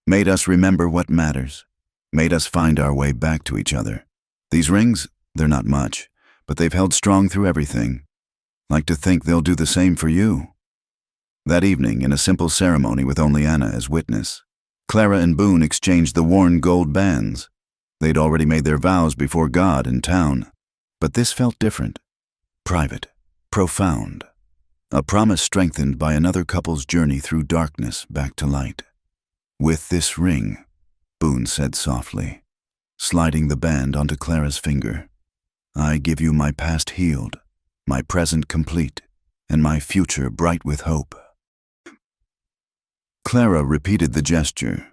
Made us remember what matters, made us find our way back to each other. These rings, they're not much, but they've held strong through everything. Like to think they'll do the same for you. That evening, in a simple ceremony with only Anna as witness, Clara and Boone exchanged the worn gold bands. They'd already made their vows before God and town, but this felt different, private, profound. A promise strengthened by another couple's journey through darkness back to light. With this ring, Boone said softly, sliding the band onto Clara's finger, I give you my past healed, my present complete, and my future bright with hope. Clara repeated the gesture,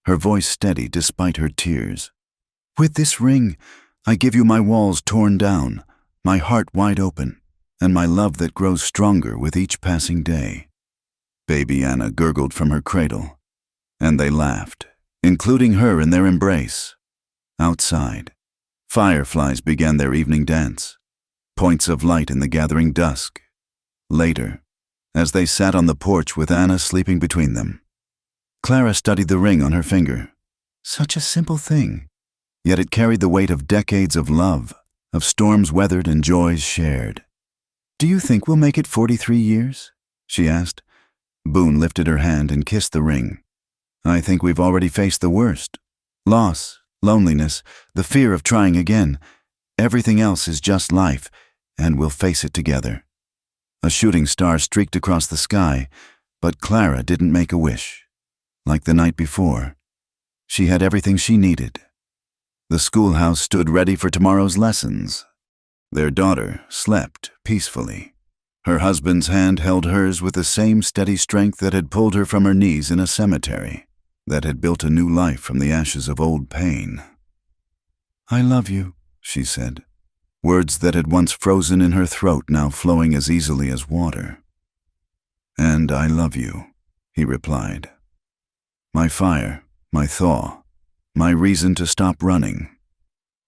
her voice steady despite her tears. With this ring, I give you my walls torn down, my heart wide open, and my love that grows stronger with each passing day. Baby Anna gurgled from her cradle, and they laughed, including her in their embrace. Outside, fireflies began their evening dance, points of light in the gathering dusk. Later, as they sat on the porch with Anna sleeping between them, Clara studied the ring on her finger. Such a simple thing, yet it carried the weight of decades of love, of storms weathered and joys shared. Do you think we'll make it 43 years? She asked. Boone lifted her hand and kissed the ring. I think we've already faced the worst. Loss, loneliness, the fear of trying again. Everything else is just life, and we'll face it together." A shooting star streaked across the sky, but Clara didn't make a wish. Like the night before, she had everything she needed. The schoolhouse stood ready for tomorrow's lessons. Their daughter slept peacefully. Her husband's hand held hers with the same steady strength that had pulled her from her knees in a cemetery, that had built a new life from the ashes of old pain. "I love you," she said, words that had once frozen in her throat now flowing as easily as water. "And I love you," he replied. "My fire, my thaw, my reason to stop running."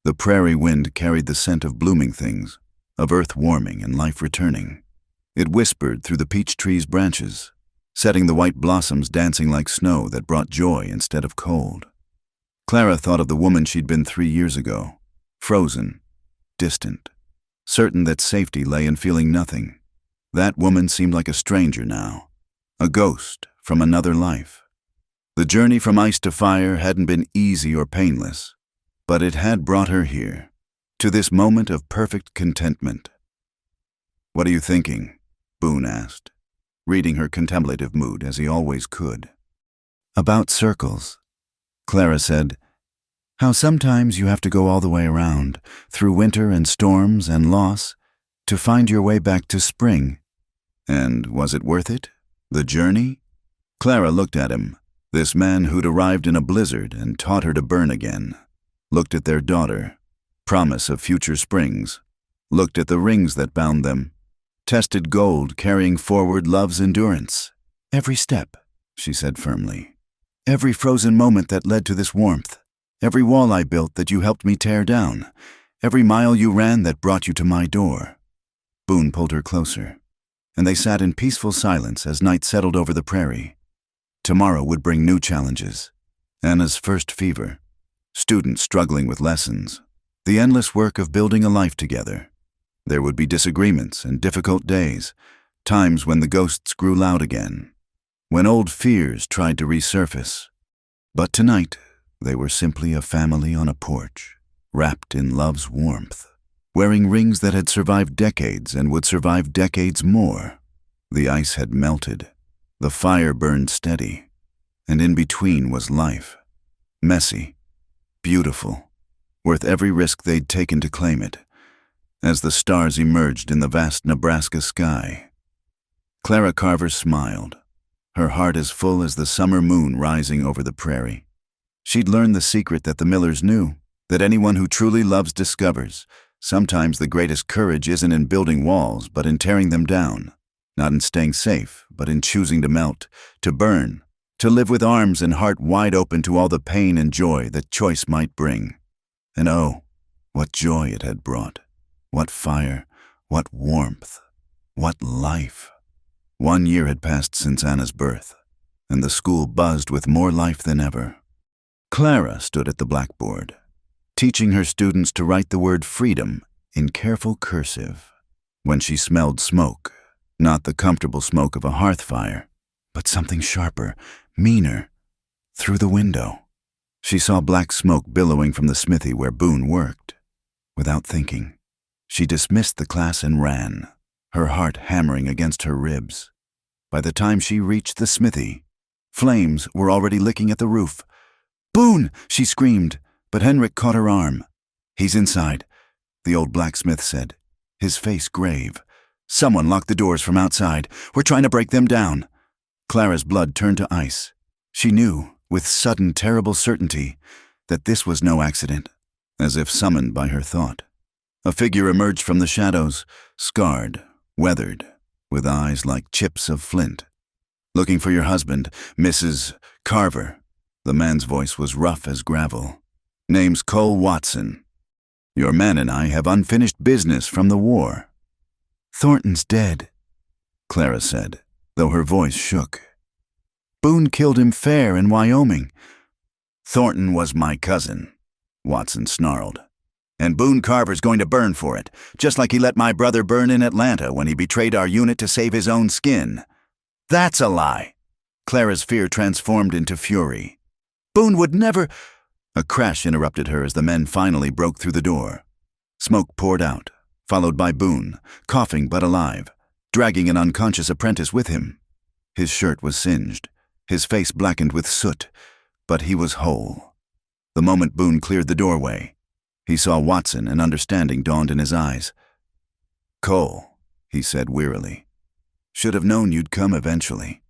The prairie wind carried the scent of blooming things, of earth warming and life returning. It whispered through the peach tree's branches, setting the white blossoms dancing like snow that brought joy instead of cold. Clara thought of the woman she'd been 3 years ago, frozen, distant, certain that safety lay in feeling nothing. That woman seemed like a stranger now, a ghost from another life. The journey from ice to fire hadn't been easy or painless, but it had brought her here, to this moment of perfect contentment. "What are you thinking?" Boone asked, reading her contemplative mood as he always could. "About circles," Clara said. "How sometimes you have to go all the way around, through winter and storms and loss, to find your way back to spring." And was it worth it? The journey? Clara looked at him, this man who'd arrived in a blizzard and taught her to burn again. Looked at their daughter, promise of future springs. Looked at the rings that bound them, tested gold carrying forward love's endurance. "Every step," she said firmly. "Every frozen moment that led to this warmth. Every wall I built that you helped me tear down. Every mile you ran that brought you to my door." Boone pulled her closer, and they sat in peaceful silence as night settled over the prairie. Tomorrow would bring new challenges. Anna's first fever, students struggling with lessons, the endless work of building a life together. There would be disagreements and difficult days, times when the ghosts grew loud again, when old fears tried to resurface. But tonight, they were simply a family on a porch, wrapped in love's warmth, wearing rings that had survived decades and would survive decades more. The ice had melted, the fire burned steady, and in between was life. Messy, beautiful, worth every risk they'd taken to claim it, as the stars emerged in the vast Nebraska sky. Clara Carver smiled, her heart as full as the summer moon rising over the prairie. She'd learned the secret that the Millers knew, that anyone who truly loves discovers. Sometimes the greatest courage isn't in building walls, but in tearing them down. Not in staying safe, but in choosing to melt, to burn, to live with arms and heart wide open to all the pain and joy that choice might bring. And oh, what joy it had brought. What fire, what warmth, what life. 1 year had passed since Anna's birth, and the school buzzed with more life than ever. Clara stood at the blackboard, teaching her students to write the word freedom in careful cursive. When she smelled smoke, not the comfortable smoke of a hearth fire, but something sharper, meaner, through the window. She saw black smoke billowing from the smithy where Boone worked. Without thinking, she dismissed the class and ran, her heart hammering against her ribs. By the time she reached the smithy, flames were already licking at the roof. "Boone!" she screamed, but Henrik caught her arm. "He's inside," the old blacksmith said, his face grave. "Someone locked the doors from outside. We're trying to break them down." Clara's blood turned to ice. She knew, with sudden, terrible certainty, that this was no accident, as if summoned by her thought. A figure emerged from the shadows, scarred, weathered, with eyes like chips of flint. "Looking for your husband, Mrs. Carver." The man's voice was rough as gravel. "Name's Cole Watson. Your man and I have unfinished business from the war." "Thornton's dead," Clara said, though her voice shook. "Boone killed him fair in Wyoming." "Thornton was my cousin," Watson snarled. "And Boone Carver's going to burn for it, just like he let my brother burn in Atlanta when he betrayed our unit to save his own skin." "That's a lie." Clara's fear transformed into fury. Boone would never— A crash interrupted her as the men finally broke through the door. Smoke poured out, followed by Boone, coughing but alive, dragging an unconscious apprentice with him. His shirt was singed, his face blackened with soot, but he was whole. The moment Boone cleared the doorway, he saw Watson, and understanding dawned in his eyes. "Cole," he said wearily. "Should have known you'd come eventually."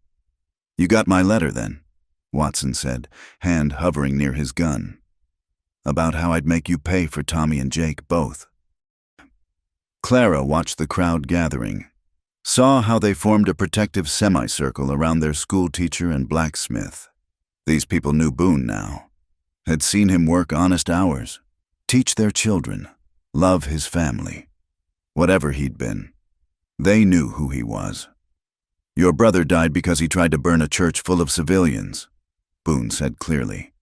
"You got my letter, then?" Watson said, hand hovering near his gun. "About how I'd make you pay for Tommy and Jake both." Clara watched the crowd gathering, saw how they formed a protective semicircle around their schoolteacher and blacksmith. These people knew Boone now, had seen him work honest hours, teach their children, love his family. Whatever he'd been, they knew who he was. "Your brother died because he tried to burn a church full of civilians," Boone said clearly,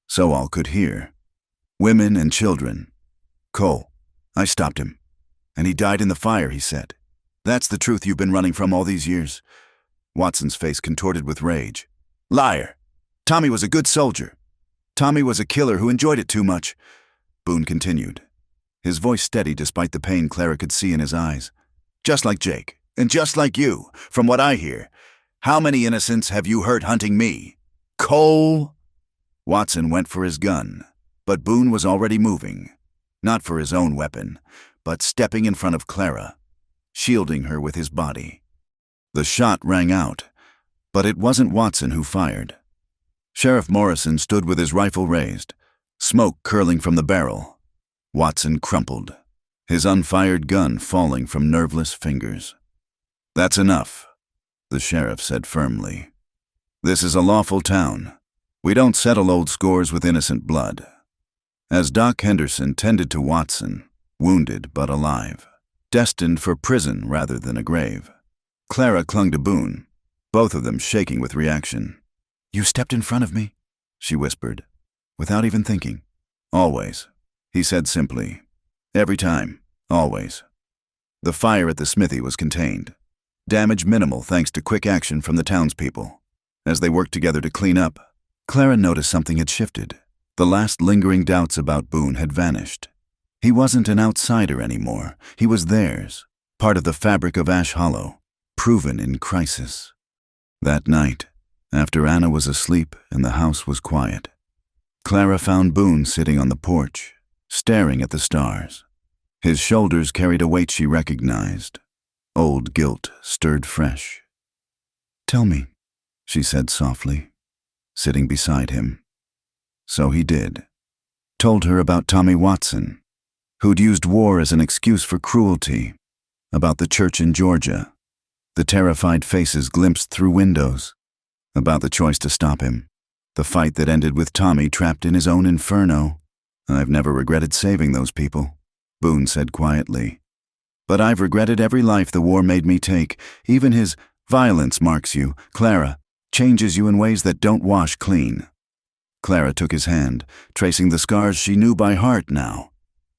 so all could hear. "Women and children. Cole, I stopped him, and he died in the fire," he said. "That's the truth you've been running from all these years." Watson's face contorted with rage. "Liar! Tommy was a good soldier. Tommy was a killer who enjoyed it too much," Boone continued, his voice steady despite the pain Clara could see in his eyes. "Just like Jake, and just like you, from what I hear. How many innocents have you hurt hunting me? Cole?" Watson went for his gun, but Boone was already moving, not for his own weapon, but stepping in front of Clara, shielding her with his body. The shot rang out, but it wasn't Watson who fired. Sheriff Morrison stood with his rifle raised, smoke curling from the barrel. Watson crumpled, his unfired gun falling from nerveless fingers. "That's enough," the sheriff said firmly. "This is a lawful town. We don't settle old scores with innocent blood." As Doc Henderson tended to Watson, wounded but alive, destined for prison rather than a grave, Clara clung to Boone, both of them shaking with reaction. "You stepped in front of me," she whispered, without even thinking. "Always," he said simply. "Every time, always." The fire at the smithy was contained. Damage minimal thanks to quick action from the townspeople. As they worked together to clean up, Clara noticed something had shifted. The last lingering doubts about Boone had vanished. He wasn't an outsider anymore. He was theirs, part of the fabric of Ash Hollow, proven in crisis. That night, after Anna was asleep and the house was quiet, Clara found Boone sitting on the porch, staring at the stars. His shoulders carried a weight she recognized. Old guilt stirred fresh. "Tell me," she said softly, sitting beside him. So he did. Told her about Tommy Watson, who'd used war as an excuse for cruelty, about the church in Georgia, the terrified faces glimpsed through windows, about the choice to stop him, the fight that ended with Tommy trapped in his own inferno. "I've never regretted saving those people," Boone said quietly. "But I've regretted every life the war made me take. Even his violence marks you, Clara, changes you in ways that don't wash clean." Clara took his hand, tracing the scars she knew by heart now.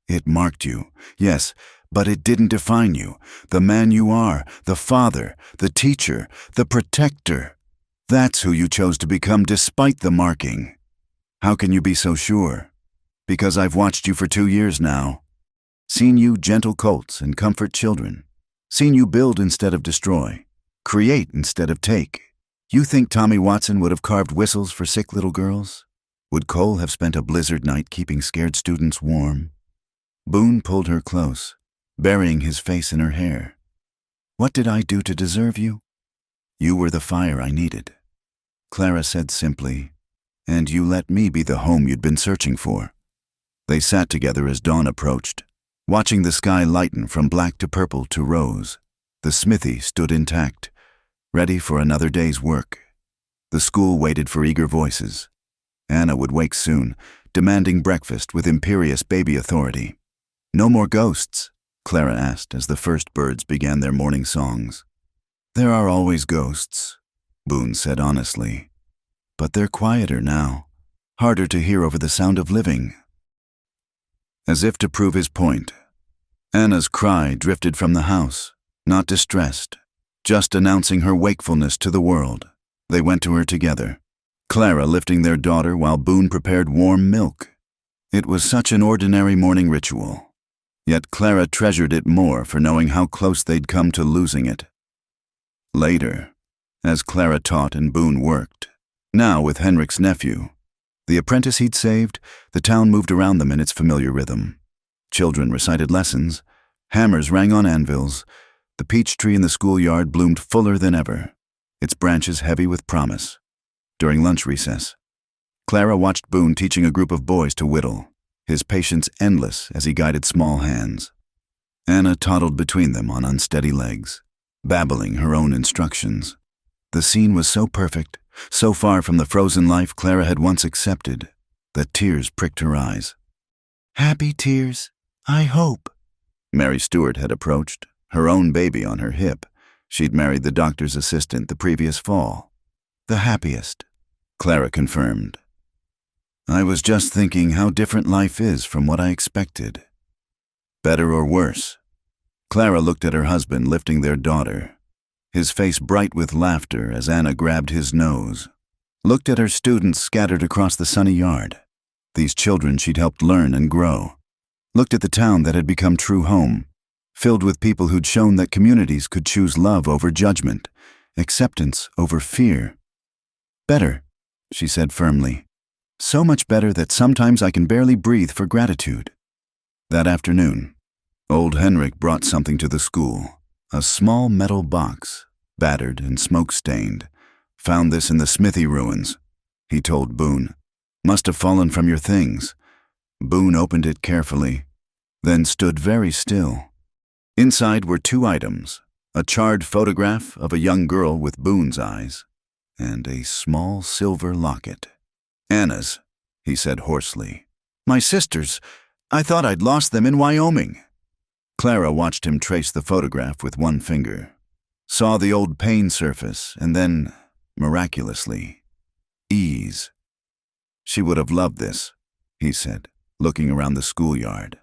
"It marked you, yes, but it didn't define you. The man you are, the father, the teacher, the protector. That's who you chose to become despite the marking. How can you be so sure? Because I've watched you for 2 years now. Seen you gentle colts and comfort children. Seen you build instead of destroy, create instead of take. You think Tommy Watson would have carved whistles for sick little girls? Would Cole have spent a blizzard night keeping scared students warm?" Boone pulled her close, burying his face in her hair. "What did I do to deserve you? You were the fire I needed," Clara said simply, "and you let me be the home you'd been searching for." They sat together as dawn approached, watching the sky lighten from black to purple to rose. The smithy stood intact, ready for another day's work. The school waited for eager voices. Anna would wake soon, demanding breakfast with imperious baby authority. "No more ghosts?" Clara asked as the first birds began their morning songs. "There are always ghosts," Boone said honestly. "But they're quieter now, harder to hear over the sound of living." As if to prove his point, Anna's cry drifted from the house, not distressed, just announcing her wakefulness to the world. They went to her together, Clara lifting their daughter while Boone prepared warm milk. It was such an ordinary morning ritual, yet Clara treasured it more for knowing how close they'd come to losing it. Later, as Clara taught and Boone worked, now with Henrik's nephew, the apprentice he'd saved, the town moved around them in its familiar rhythm. Children recited lessons, hammers rang on anvils, the peach tree in the schoolyard bloomed fuller than ever, its branches heavy with promise. During lunch recess, Clara watched Boone teaching a group of boys to whittle, his patience endless as he guided small hands. Anna toddled between them on unsteady legs, babbling her own instructions. The scene was so perfect, so far from the frozen life Clara had once accepted, that tears pricked her eyes. "Happy tears, I hope." Mary Stewart had approached, her own baby on her hip. She'd married the doctor's assistant the previous fall. "The happiest," Clara confirmed. "I was just thinking how different life is from what I expected." "Better or worse?" Clara looked at her husband lifting their daughter, his face bright with laughter as Anna grabbed his nose. Looked at her students scattered across the sunny yard, these children she'd helped learn and grow. Looked at the town that had become true home, filled with people who'd shown that communities could choose love over judgment, acceptance over fear. "Better," she said firmly. "So much better that sometimes I can barely breathe for gratitude." That afternoon, old Henrik brought something to the school, a small metal box, battered and smoke-stained. "Found this in the smithy ruins," he told Boone. "Must have fallen from your things." Boone opened it carefully, then stood very still. Inside were two items, a charred photograph of a young girl with Boone's eyes, and a small silver locket. "Anna's," he said hoarsely. "My sister's. I thought I'd lost them in Wyoming." Clara watched him trace the photograph with one finger, saw the old pain surface, and then, miraculously, ease. "She would have loved this," he said, looking around the schoolyard.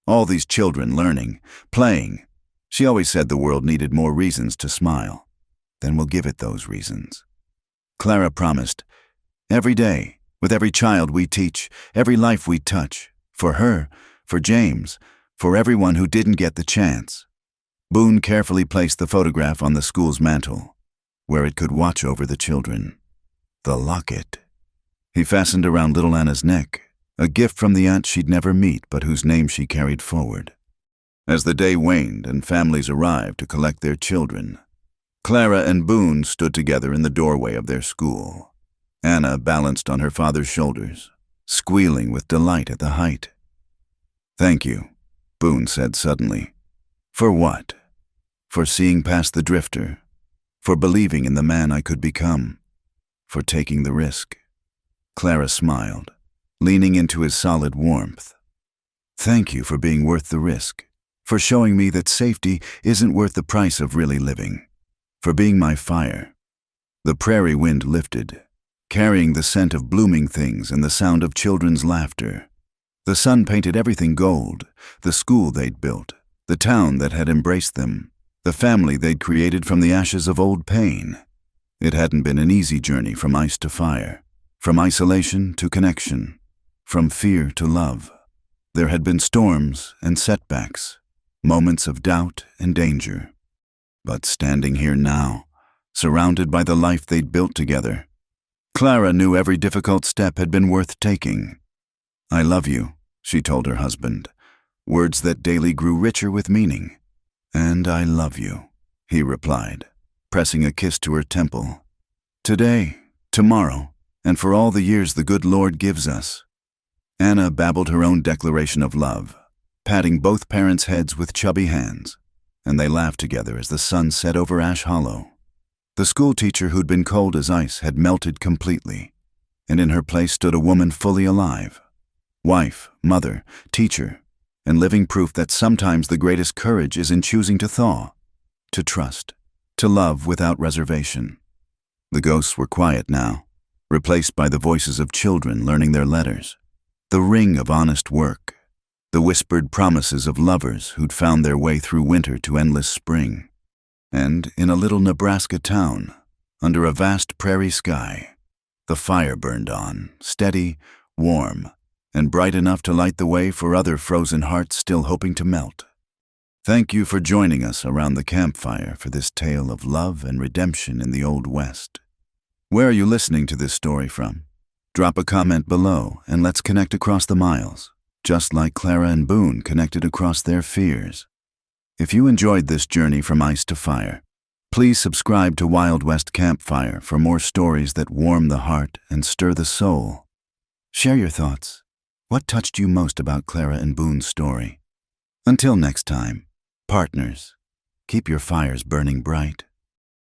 "All these children learning, playing. She always said the world needed more reasons to smile. Then we'll give it those reasons." Clara promised, "Every day, with every child we teach, every life we touch, for her, for James, for everyone who didn't get the chance." Boone carefully placed the photograph on the school's mantel, where it could watch over the children. The locket. He fastened around little Anna's neck, a gift from the aunt she'd never meet but whose name she carried forward. As the day waned and families arrived to collect their children, Clara and Boone stood together in the doorway of their school. Anna balanced on her father's shoulders, squealing with delight at the height. "Thank you," Boone said suddenly. "For what?" "For seeing past the drifter, for believing in the man I could become, for taking the risk." Clara smiled, leaning into his solid warmth. "Thank you for being worth the risk, for showing me that safety isn't worth the price of really living, for being my fire." The prairie wind lifted, carrying the scent of blooming things and the sound of children's laughter. The sun painted everything gold, the school they'd built, the town that had embraced them, the family they'd created from the ashes of old pain. It hadn't been an easy journey from ice to fire, from isolation to connection, from fear to love. There had been storms and setbacks, moments of doubt and danger. But standing here now, surrounded by the life they'd built together, Clara knew every difficult step had been worth taking. "I love you," she told her husband, words that daily grew richer with meaning. "And I love you," he replied, pressing a kiss to her temple. "Today, tomorrow, and for all the years the good Lord gives us." Anna babbled her own declaration of love, patting both parents' heads with chubby hands, and they laughed together as the sun set over Ash Hollow. The schoolteacher who'd been cold as ice had melted completely, and in her place stood a woman fully alive. Wife, mother, teacher, and living proof that sometimes the greatest courage is in choosing to thaw, to trust, to love without reservation. The ghosts were quiet now, replaced by the voices of children learning their letters, the ring of honest work, the whispered promises of lovers who'd found their way through winter to endless spring. And in a little Nebraska town, Under a vast prairie sky, the fire burned on, steady, warm, and bright enough to light the way for other frozen hearts still hoping to melt. Thank you for joining us around the campfire for this tale of love and redemption in the Old West. Where are you listening to this story from? Drop a comment below and let's connect across the miles, just like Clara and Boone connected across their fears. If you enjoyed this journey from ice to fire, please subscribe to Wild West Campfire for more stories that warm the heart and stir the soul. Share your thoughts. What touched you most about Clara and Boone's story? Until next time, partners, keep your fires burning bright.